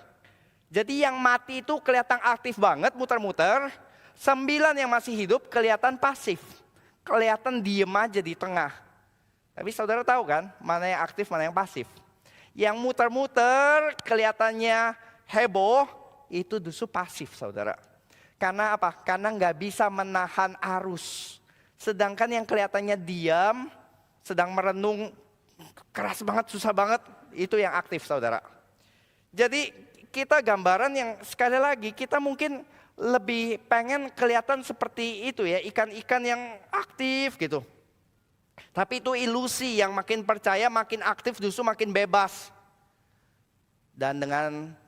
Jadi yang mati itu kelihatan aktif banget, muter-muter. 9 yang masih hidup kelihatan pasif. Kelihatan diem aja di tengah. Tapi saudara tahu kan, mana yang aktif, mana yang pasif. Yang muter-muter kelihatannya heboh, itu justru pasif, saudara. Karena apa? Karena nggak bisa menahan arus. Sedangkan yang kelihatannya diam, sedang merenung, keras banget, susah banget, itu yang aktif, saudara. Jadi kita gambaran yang sekali lagi kita mungkin lebih pengen kelihatan seperti itu ya, ikan-ikan yang aktif gitu. Tapi itu ilusi, yang makin percaya makin aktif justru makin bebas. Dan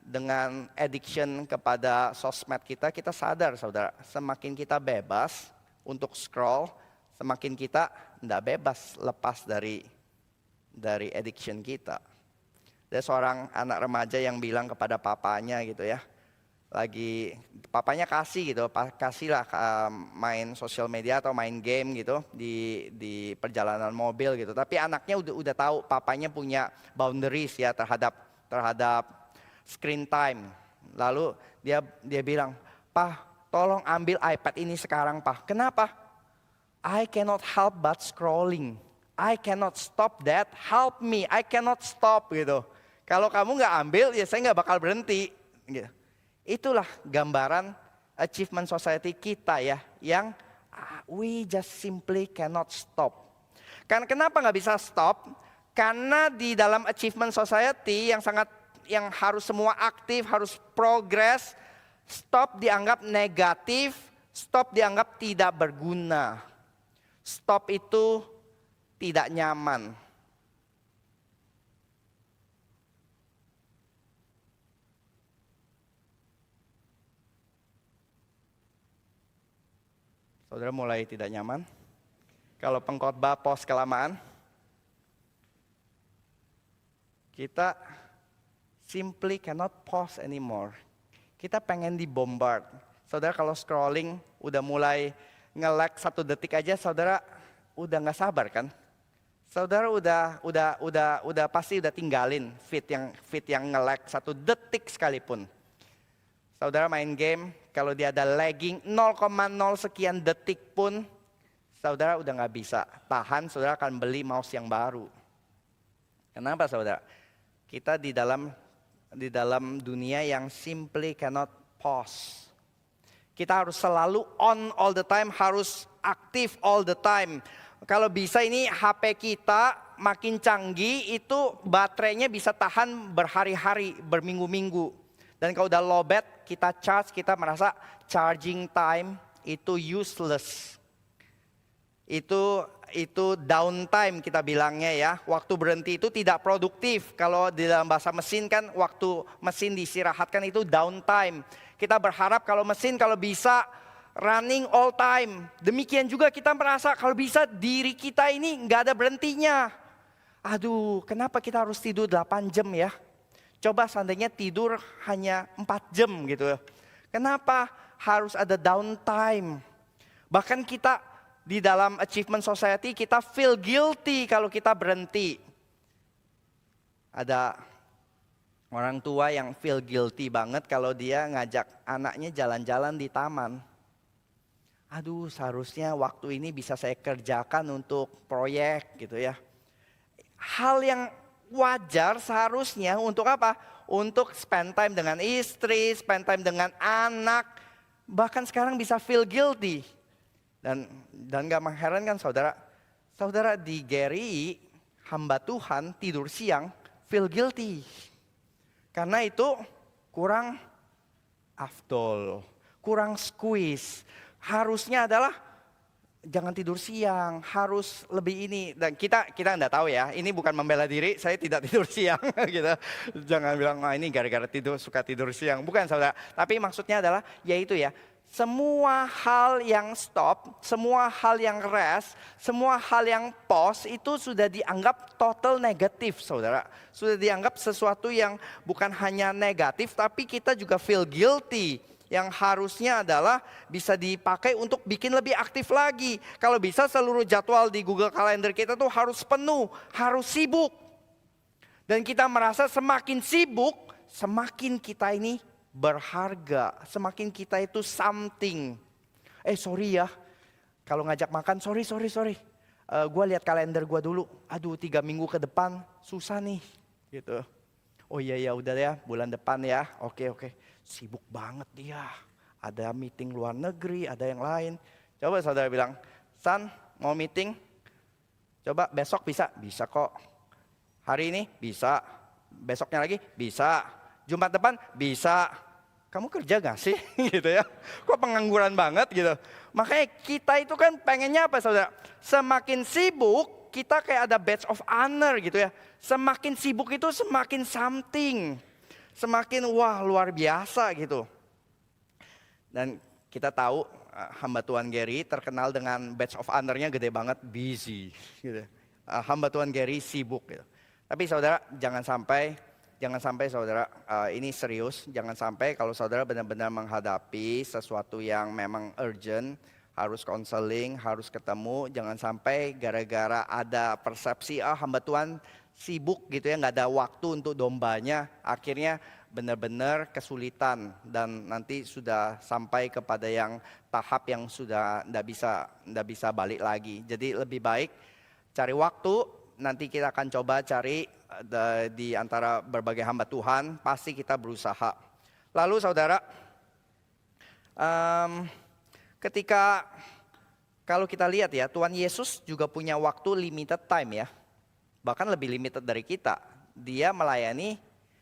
dengan addiction kepada sosmed kita sadar, saudara, semakin kita bebas untuk scroll, semakin kita tidak bebas lepas dari addiction kita. Ada seorang anak remaja yang bilang kepada papanya gitu ya, papanya kasih gitu, kasihlah main sosial media atau main game gitu di perjalanan mobil gitu. Tapi anaknya udah tahu papanya punya boundaries ya terhadap screen time. Lalu dia bilang, "Pak, tolong ambil iPad ini sekarang, Pak." "Kenapa?" "I cannot help but scrolling. I cannot stop that. Help me. I cannot stop." Gitu. Kalau kamu nggak ambil, ya saya nggak bakal berhenti. Gitu. Itulah gambaran achievement society kita ya, yang we just simply cannot stop. Kan kenapa nggak bisa stop? Karena di dalam achievement society yang harus semua aktif, harus progress, stop dianggap negatif, stop dianggap tidak berguna. Stop itu tidak nyaman. Saudara mulai tidak nyaman? Kalau pengkhotbah pos kelamaan, kita simply cannot pause anymore. Kita pengen dibombard. Saudara kalau scrolling udah mulai nge-lag 1 detik aja, saudara udah nggak sabar kan? Saudara udah pasti udah tinggalin feed yang nge-lag 1 detik sekalipun. Saudara main game, kalau dia ada lagging 0,0 sekian detik pun, saudara udah nggak bisa tahan, saudara akan beli mouse yang baru. Kenapa saudara? Kita di dalam dunia yang simply cannot pause. Kita harus selalu on all the time, harus aktif all the time. Kalau bisa ini HP kita makin canggih, itu baterainya bisa tahan berhari-hari, berminggu-minggu. Dan kalau udah lowbat, kita charge, kita merasa charging time itu useless. Itu downtime kita bilangnya ya. Waktu berhenti itu tidak produktif. Kalau di dalam bahasa mesin kan waktu mesin diistirahatkan itu downtime. Kita berharap kalau mesin kalau bisa running all time. Demikian juga kita merasa kalau bisa diri kita ini nggak ada berhentinya. Aduh, kenapa kita harus tidur 8 jam ya? Coba seandainya tidur hanya 4 jam gitu. Kenapa harus ada downtime? Bahkan kita di dalam achievement society kita feel guilty kalau kita berhenti. Ada orang tua yang feel guilty banget kalau dia ngajak anaknya jalan-jalan di taman. Aduh, seharusnya waktu ini bisa saya kerjakan untuk proyek gitu ya. Hal yang wajar seharusnya untuk apa? Untuk spend time dengan istri, spend time dengan anak. Bahkan sekarang bisa feel guilty. Dan gak mengherankan saudara. Saudara di Gary, hamba Tuhan tidur siang, feel guilty. Karena itu kurang afdol, kurang squeeze. Harusnya adalah jangan tidur siang, harus lebih ini. Dan kita enggak tahu ya, ini bukan membela diri, saya tidak tidur siang gitu. Jangan bilang, ini gara-gara suka tidur siang. Bukan saudara, tapi maksudnya adalah yaitu ya, semua hal yang stop, semua hal yang rest, semua hal yang pause itu sudah dianggap total negatif saudara. Sudah dianggap sesuatu yang bukan hanya negatif, tapi kita juga feel guilty. Yang harusnya adalah bisa dipakai untuk bikin lebih aktif lagi. Kalau bisa seluruh jadwal di Google Calendar kita tuh harus penuh, harus sibuk. Dan kita merasa semakin sibuk, semakin kita ini berharga. Semakin kita itu something. Sorry ya, kalau ngajak makan sorry. Gue lihat kalender gue dulu, aduh 3 minggu ke depan susah nih. Gitu. Oh iya udah ya, bulan depan ya, oke. Sibuk banget dia, ada meeting luar negeri, ada yang lain. Coba saudara bilang, San mau meeting? Coba besok bisa? Bisa kok. Hari ini? Bisa. Besoknya lagi? Bisa. Jumat depan? Bisa. Kamu kerja gak sih? Gitu ya. Kok pengangguran banget gitu. Makanya kita itu kan pengennya apa saudara? Semakin sibuk, kita kayak ada badge of honor gitu ya. Semakin sibuk itu semakin something. Semakin wah luar biasa gitu. Dan kita tahu hamba Tuhan Gary terkenal dengan badge of honor-nya gede banget, busy. Gitu. Hamba Tuhan Gary sibuk gitu. Tapi saudara jangan sampai Jangan sampai saudara, ini serius, jangan sampai kalau saudara benar-benar menghadapi sesuatu yang memang urgent, harus konseling, harus ketemu, jangan sampai gara-gara ada persepsi, hamba Tuhan sibuk gitu ya, nggak ada waktu untuk dombanya, akhirnya benar-benar kesulitan dan nanti sudah sampai kepada yang tahap yang sudah nggak bisa balik lagi. Jadi lebih baik cari waktu, nanti kita akan coba cari di antara berbagai hamba Tuhan, pasti kita berusaha. Lalu saudara, ketika kalau kita lihat ya, Tuhan Yesus juga punya waktu limited time ya. Bahkan lebih limited dari kita. Dia melayani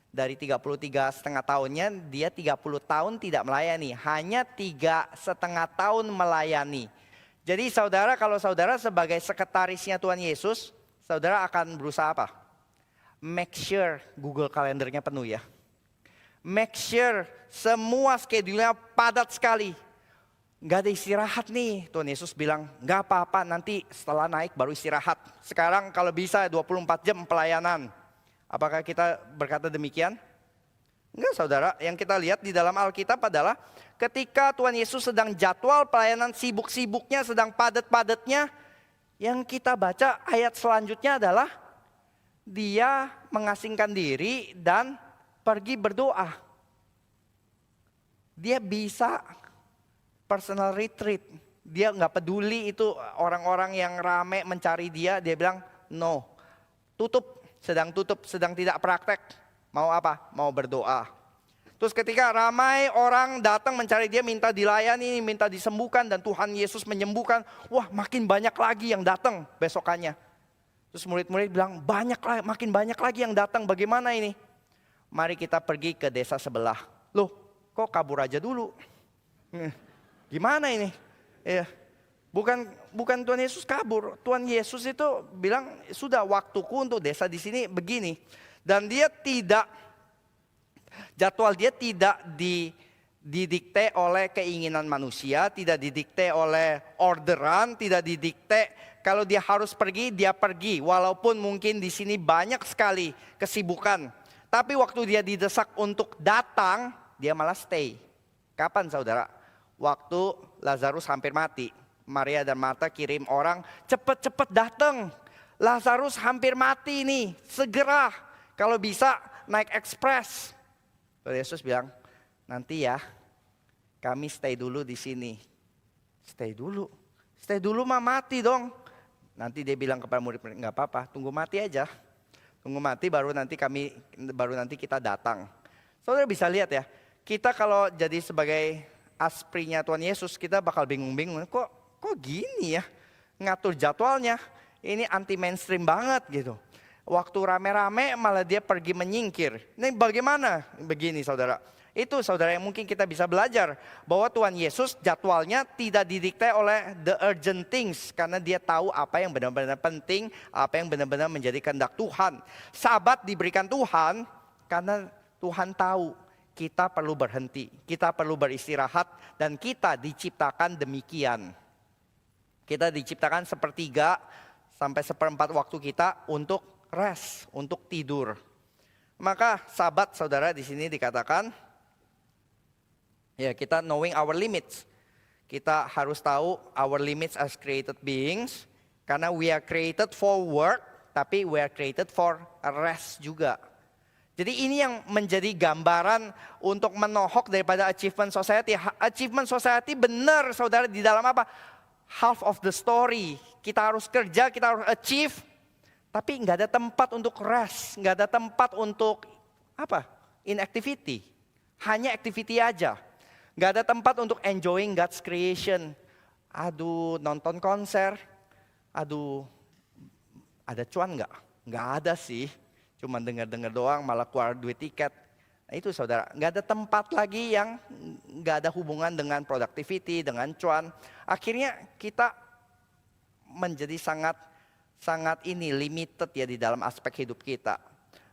dari 33,5 tahunnya, dia 30 tahun tidak melayani. Hanya 3,5 tahun melayani. Jadi saudara, kalau saudara sebagai sekretarisnya Tuhan Yesus, saudara akan berusaha apa? Make sure Google Kalendernya penuh ya. Make sure semua schedule-nya padat sekali. Gak ada istirahat nih. Tuhan Yesus bilang, gak apa-apa, nanti setelah naik baru istirahat. Sekarang kalau bisa 24 jam pelayanan. Apakah kita berkata demikian? Enggak saudara, yang kita lihat di dalam Alkitab adalah ketika Tuhan Yesus sedang jadwal pelayanan sibuk-sibuknya, sedang padat-padatnya, yang kita baca ayat selanjutnya adalah dia mengasingkan diri dan pergi berdoa. Dia bisa personal retreat. Dia nggak peduli itu orang-orang yang rame mencari dia. Dia bilang no, sedang tidak praktek. Mau apa? Mau berdoa. Terus ketika ramai orang datang mencari dia, minta dilayani, minta disembuhkan, dan Tuhan Yesus menyembuhkan, wah makin banyak lagi yang datang besokannya. Terus murid-murid bilang, makin banyak lagi yang datang, bagaimana ini? Mari kita pergi ke desa sebelah. Loh, kok kabur aja dulu? Gimana ini? Ya, bukan Tuhan Yesus kabur. Tuhan Yesus itu bilang, sudah waktuku untuk desa di sini begini. Dan dia jadwal dia tidak didikte oleh keinginan manusia, tidak didikte oleh orderan, tidak didikte kalau dia harus pergi, dia pergi. Walaupun mungkin di sini banyak sekali kesibukan. Tapi waktu dia didesak untuk datang, dia malah stay. Kapan saudara? Waktu Lazarus hampir mati. Maria dan Marta kirim orang, cepat-cepat datang. Lazarus hampir mati nih, segera. Kalau bisa naik ekspres. Tuhan Yesus bilang, nanti ya kami stay dulu di sini. Stay dulu mah mati dong. Nanti dia bilang kepada murid-murid, nggak apa-apa, tunggu mati aja. Tunggu mati baru nanti kita datang. Saudara bisa lihat ya, kita kalau jadi sebagai asprinya Tuhan Yesus, kita bakal bingung-bingung. Kok gini ya ngatur jadwalnya? Ini anti mainstream banget gitu. Waktu rame-rame malah dia pergi menyingkir. Ini bagaimana? Begini saudara. Itu saudara yang mungkin kita bisa belajar. Bahwa Tuhan Yesus jadwalnya tidak didikte oleh the urgent things. Karena dia tahu apa yang benar-benar penting. Apa yang benar-benar menjadi kehendak Tuhan. Sabat diberikan Tuhan karena Tuhan tahu kita perlu berhenti. Kita perlu beristirahat. Dan kita diciptakan demikian. Kita diciptakan 1/3 sampai 1/4 waktu kita untuk rest, untuk tidur. Maka sabat saudara di sini dikatakan, ya kita knowing our limits. Kita harus tahu our limits as created beings. Karena we are created for work, tapi we are created for rest juga. Jadi ini yang menjadi gambaran untuk menohok daripada achievement society. Achievement society benar saudara di dalam apa? Half of the story. Kita harus kerja, kita harus achieve. Tapi nggak ada tempat untuk rest, nggak ada tempat untuk apa? Inactivity. Hanya activity aja. Nggak ada tempat untuk enjoying God's creation. Aduh, nonton konser. Aduh, ada cuan nggak? Nggak ada sih. Cuma dengar-dengar doang, malah keluar duit tiket. Nah itu saudara, nggak ada tempat lagi yang nggak ada hubungan dengan productivity, dengan cuan. Akhirnya kita menjadi sangat limited ya di dalam aspek hidup kita.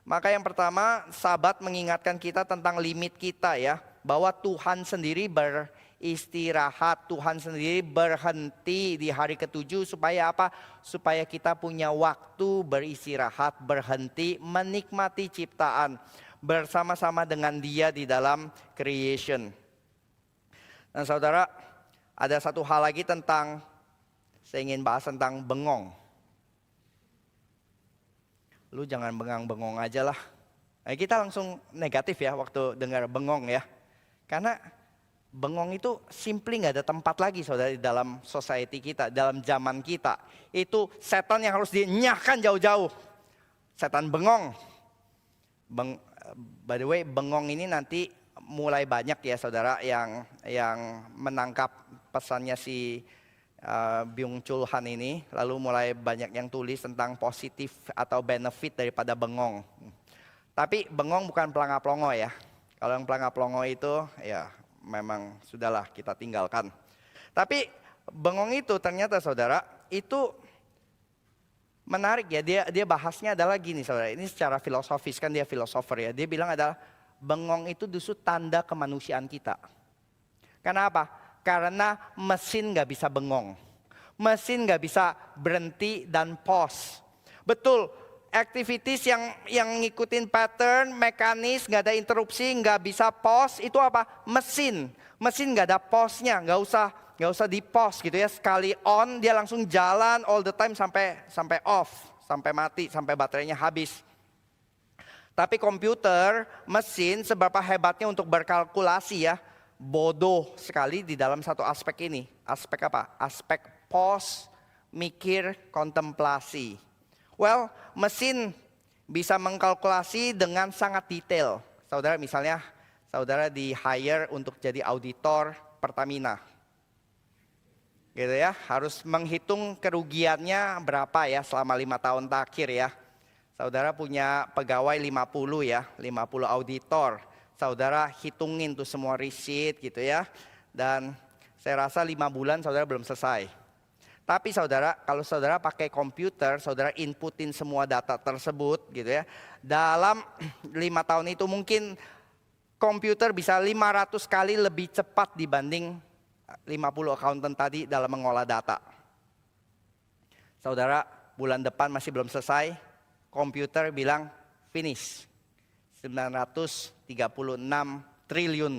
Maka yang pertama, sabat mengingatkan kita tentang limit kita ya. Bahwa Tuhan sendiri beristirahat, Tuhan sendiri berhenti di hari ke-7 supaya apa? Supaya kita punya waktu beristirahat, berhenti, menikmati ciptaan. bersama-sama dengan Dia di dalam creation. Dan saudara, ada satu hal lagi tentang, saya ingin bahas tentang bengong. Lu jangan bengang-bengong aja lah. Nah, kita langsung negatif ya waktu dengar bengong ya. Karena bengong itu simply nggak ada tempat lagi saudara di dalam society kita, dalam zaman kita. Itu setan yang harus dinyahkan jauh-jauh. Setan bengong. By the way, bengong ini nanti mulai banyak ya saudara yang menangkap pesannya si Byung-Chul Han ini. Lalu mulai banyak yang tulis tentang positif atau benefit daripada bengong. Tapi bengong bukan pelanga-pelongo ya. Kalau yang pelanga-pelongo itu ya memang sudahlah kita tinggalkan. Tapi bengong itu ternyata saudara itu menarik ya. Dia bahasnya adalah gini saudara. Ini secara filosofis kan dia filosofer ya. Dia bilang adalah bengong itu justru tanda kemanusiaan kita. Karena apa? Karena mesin gak bisa bengong. Mesin gak bisa berhenti dan pause. Betul, activities yang ngikutin pattern, mekanis, gak ada interupsi, gak bisa pause. Itu apa? Mesin. Mesin gak ada pause-nya, gak usah di pause gitu ya. Sekali on dia langsung jalan all the time sampai off, sampai mati, sampai baterainya habis. Tapi komputer, mesin seberapa hebatnya untuk berkalkulasi ya, bodoh sekali di dalam satu aspek ini. Aspek apa? Aspek pause, mikir, kontemplasi. Well, mesin bisa mengkalkulasi dengan sangat detail. Saudara misalnya, saudara di hire untuk jadi auditor Pertamina. Gitu ya, harus menghitung kerugiannya berapa ya selama 5 tahun terakhir ya. Saudara punya pegawai 50 ya, 50 auditor. Saudara hitungin tuh semua receipt gitu ya. Dan saya rasa 5 bulan saudara belum selesai. Tapi saudara, kalau saudara pakai komputer, saudara inputin semua data tersebut gitu ya. Dalam 5 tahun itu mungkin komputer bisa 500 kali lebih cepat dibanding 50 accountant tadi dalam mengolah data. Saudara, bulan depan masih belum selesai, komputer bilang finish. 936 triliun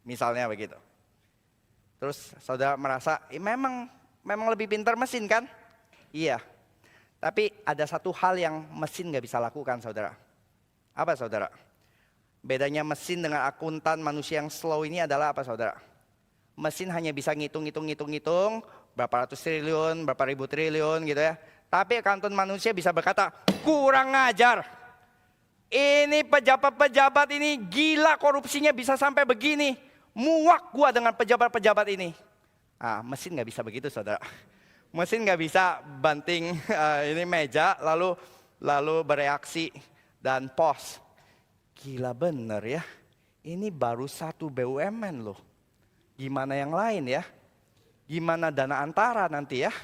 misalnya begitu. Terus saudara merasa memang lebih pintar mesin kan? Iya. Tapi ada satu hal yang mesin gak bisa lakukan saudara. Apa saudara? Bedanya mesin dengan akuntan manusia yang slow ini adalah apa saudara? Mesin hanya bisa ngitung berapa ratus triliun, berapa ribu triliun gitu ya. Tapi akuntan manusia bisa berkata, kurang ajar. Ini pejabat-pejabat ini gila korupsinya bisa sampai begini. Muak gua dengan pejabat-pejabat ini. Ah, mesin gak bisa begitu saudara. Mesin gak bisa banting ini meja lalu bereaksi dan pause. Gila bener ya. Ini baru satu BUMN loh. Gimana yang lain ya? Gimana dana antara nanti ya?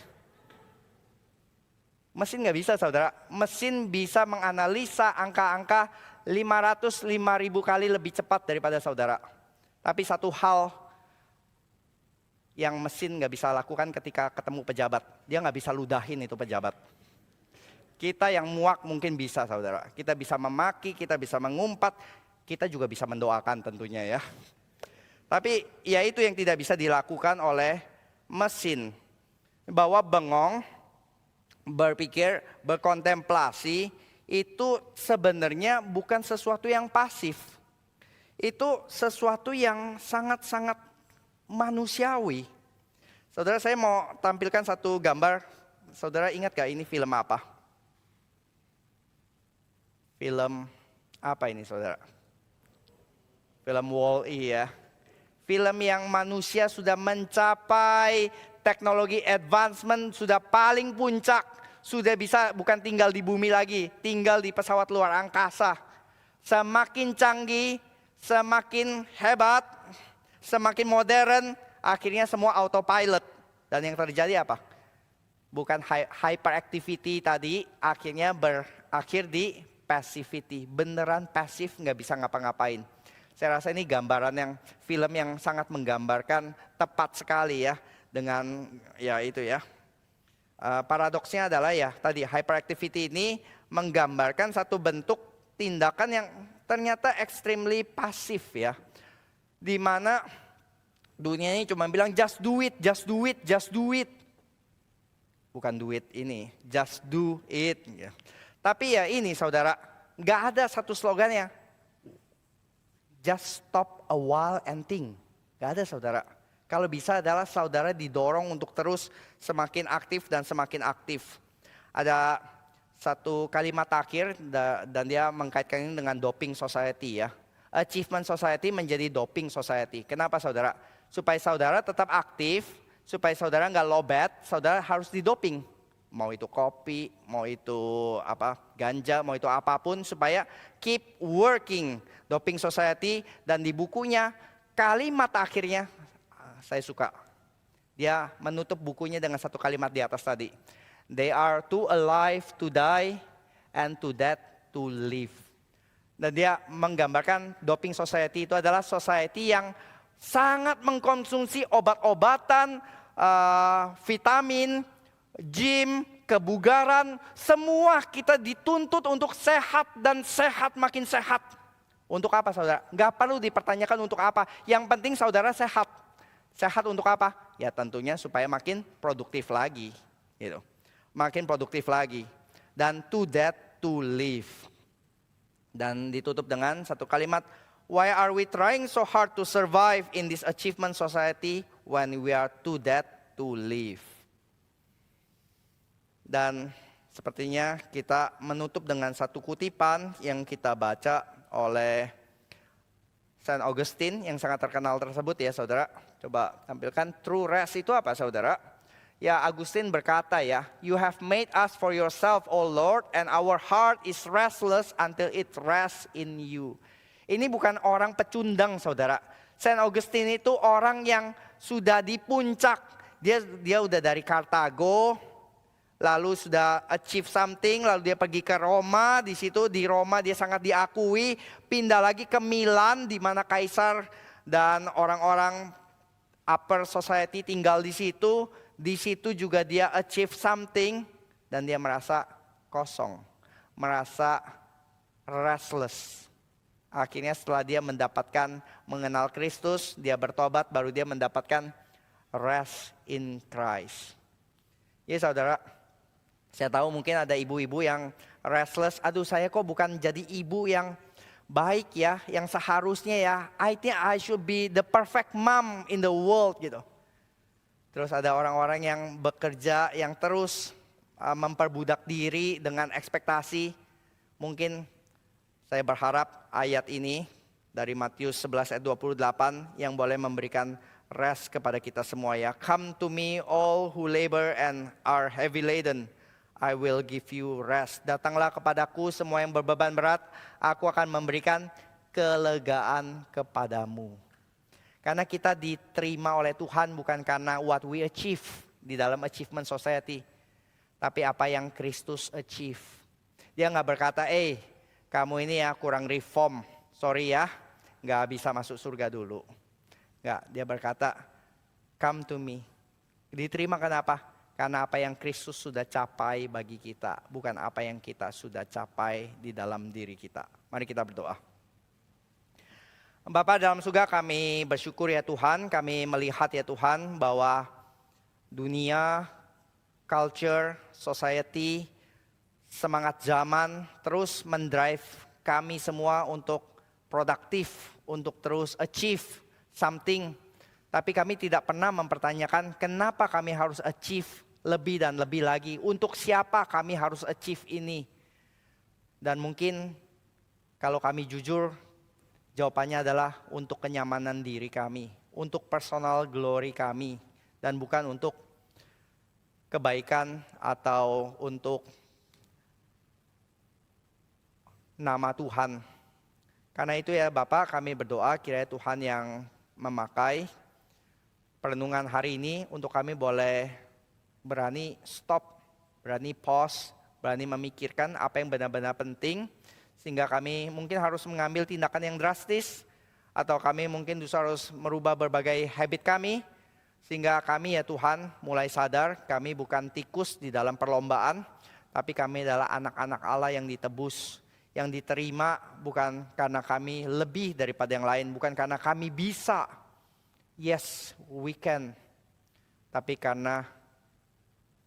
Mesin nggak bisa saudara. Mesin bisa menganalisa angka-angka 505.000 kali lebih cepat daripada saudara. Tapi satu hal yang mesin nggak bisa lakukan ketika ketemu pejabat. Dia nggak bisa ludahin itu pejabat. Kita yang muak mungkin bisa saudara. Kita bisa memaki, kita bisa mengumpat. Kita juga bisa mendoakan tentunya ya. Tapi ya itu yang tidak bisa dilakukan oleh mesin. Bahwa bengong, berpikir, berkontemplasi itu sebenarnya bukan sesuatu yang pasif. Itu sesuatu yang sangat-sangat manusiawi. Saudara, saya mau tampilkan satu gambar. Saudara ingat gak ini film apa? Film apa ini saudara? Film Wall-E ya. Film yang manusia sudah mencapai teknologi advancement, sudah paling puncak. Sudah bisa bukan tinggal di bumi lagi, tinggal di pesawat luar angkasa. Semakin canggih, semakin hebat, semakin modern, akhirnya semua autopilot. Dan yang terjadi apa? Bukan hyperactivity tadi, akhirnya berakhir di passivity. Beneran pasif, nggak bisa ngapa-ngapain. Saya rasa ini gambaran yang film yang sangat menggambarkan tepat sekali ya dengan ya itu ya. Paradoksnya adalah ya tadi hyperactivity ini menggambarkan satu bentuk tindakan yang ternyata extremely pasif ya. Di mana dunia ini cuma bilang just do it, just do it, just do it. Bukan duit ini, just do it. Ya. Tapi ya ini saudara, gak ada satu slogannya. Just stop a while and think. Gak ada saudara. Kalau bisa adalah saudara didorong untuk terus semakin aktif dan semakin aktif. Ada satu kalimat akhir dan dia mengkaitkan ini dengan doping society ya. Achievement society menjadi doping society. Kenapa saudara? Supaya saudara tetap aktif, supaya saudara nggak lowbat, saudara harus didoping. Mau itu kopi, mau itu ganja, mau itu apapun, supaya keep working. Doping society, dan di bukunya kalimat akhirnya saya suka. Dia menutup bukunya dengan satu kalimat di atas tadi. They are too alive to die and too dead to live. Dan dia menggambarkan doping society itu adalah society yang sangat mengkonsumsi obat-obatan, vitamin, gym, kebugaran. Semua kita dituntut untuk sehat dan sehat makin sehat. Untuk apa saudara? Gak perlu dipertanyakan untuk apa. Yang penting saudara sehat. Sehat untuk apa? Ya tentunya supaya makin produktif lagi. Gitu. Makin produktif lagi. Dan to death to live. Dan ditutup dengan satu kalimat. Why are we trying so hard to survive in this achievement society when we are too dead to live? Dan sepertinya kita menutup dengan satu kutipan yang kita baca oleh Saint Augustine yang sangat terkenal tersebut ya saudara. Coba tampilkan, true rest itu apa saudara? Ya Augustine berkata ya, you have made us for yourself, O Lord, and our heart is restless until it rests in you. Ini bukan orang pecundang saudara. Saint Augustine itu orang yang sudah di puncak. Dia udah dari Kartago, lalu sudah achieve something, lalu dia pergi ke Roma. Di situ di Roma dia sangat diakui. Pindah lagi ke Milan, di mana kaisar dan orang-orang upper society tinggal di situ. Di situ juga dia achieve something dan dia merasa kosong, merasa restless. Akhirnya setelah dia mengenal Kristus, dia bertobat, baru dia mendapatkan rest in Christ. Ya saudara, saya tahu mungkin ada ibu-ibu yang restless. Aduh saya kok bukan jadi ibu yang baik ya, yang seharusnya ya. I think I should be the perfect mom in the world gitu. Terus ada orang-orang yang bekerja, yang terus memperbudak diri dengan ekspektasi. Mungkin saya berharap ayat ini dari Matius 11 ayat 28 yang boleh memberikan rest kepada kita semua ya. Come to me all who labor and are heavy laden, I will give you rest. Datanglah kepadaku semua yang berbeban berat, aku akan memberikan kelegaan kepadamu. Karena kita diterima oleh Tuhan bukan karena what we achieve di dalam achievement society. Tapi apa yang Kristus achieve. Dia gak berkata, kamu ini ya kurang reform, sorry ya, gak bisa masuk surga dulu. Enggak, dia berkata, come to me. Diterima kenapa? Karena apa yang Kristus sudah capai bagi kita, bukan apa yang kita sudah capai di dalam diri kita. Mari kita berdoa. Bapa dalam surga, kami bersyukur ya Tuhan, kami melihat ya Tuhan bahwa dunia, culture, society, semangat zaman terus mendrive kami semua untuk produktif, untuk terus achieve something. Tapi kami tidak pernah mempertanyakan kenapa kami harus achieve lebih dan lebih lagi. Untuk siapa kami harus achieve ini. Dan mungkin kalau kami jujur, jawabannya adalah untuk kenyamanan diri kami. Untuk personal glory kami. Dan bukan untuk kebaikan atau untuk nama Tuhan. Karena itu ya Bapak, kami berdoa kiranya Tuhan yang memakai perenungan hari ini untuk kami boleh berani stop, berani pause, berani memikirkan apa yang benar-benar penting. Sehingga kami mungkin harus mengambil tindakan yang drastis. Atau kami mungkin harus merubah berbagai habit kami. Sehingga kami ya Tuhan mulai sadar kami bukan tikus di dalam perlombaan. Tapi kami adalah anak-anak Allah yang ditebus. yang diterima bukan karena kami lebih daripada yang lain, bukan karena kami bisa. Yes, we can. Tapi karena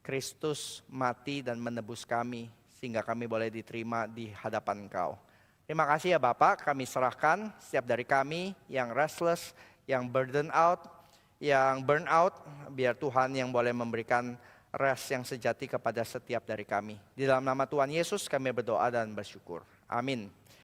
Kristus mati dan menebus kami, sehingga kami boleh diterima di hadapan Engkau. Terima kasih ya Bapak, kami serahkan setiap dari kami yang restless, yang burden out, yang burn out, biar Tuhan yang boleh memberikan rest yang sejati kepada setiap dari kami. Di dalam nama Tuhan Yesus kami berdoa dan bersyukur. Amin.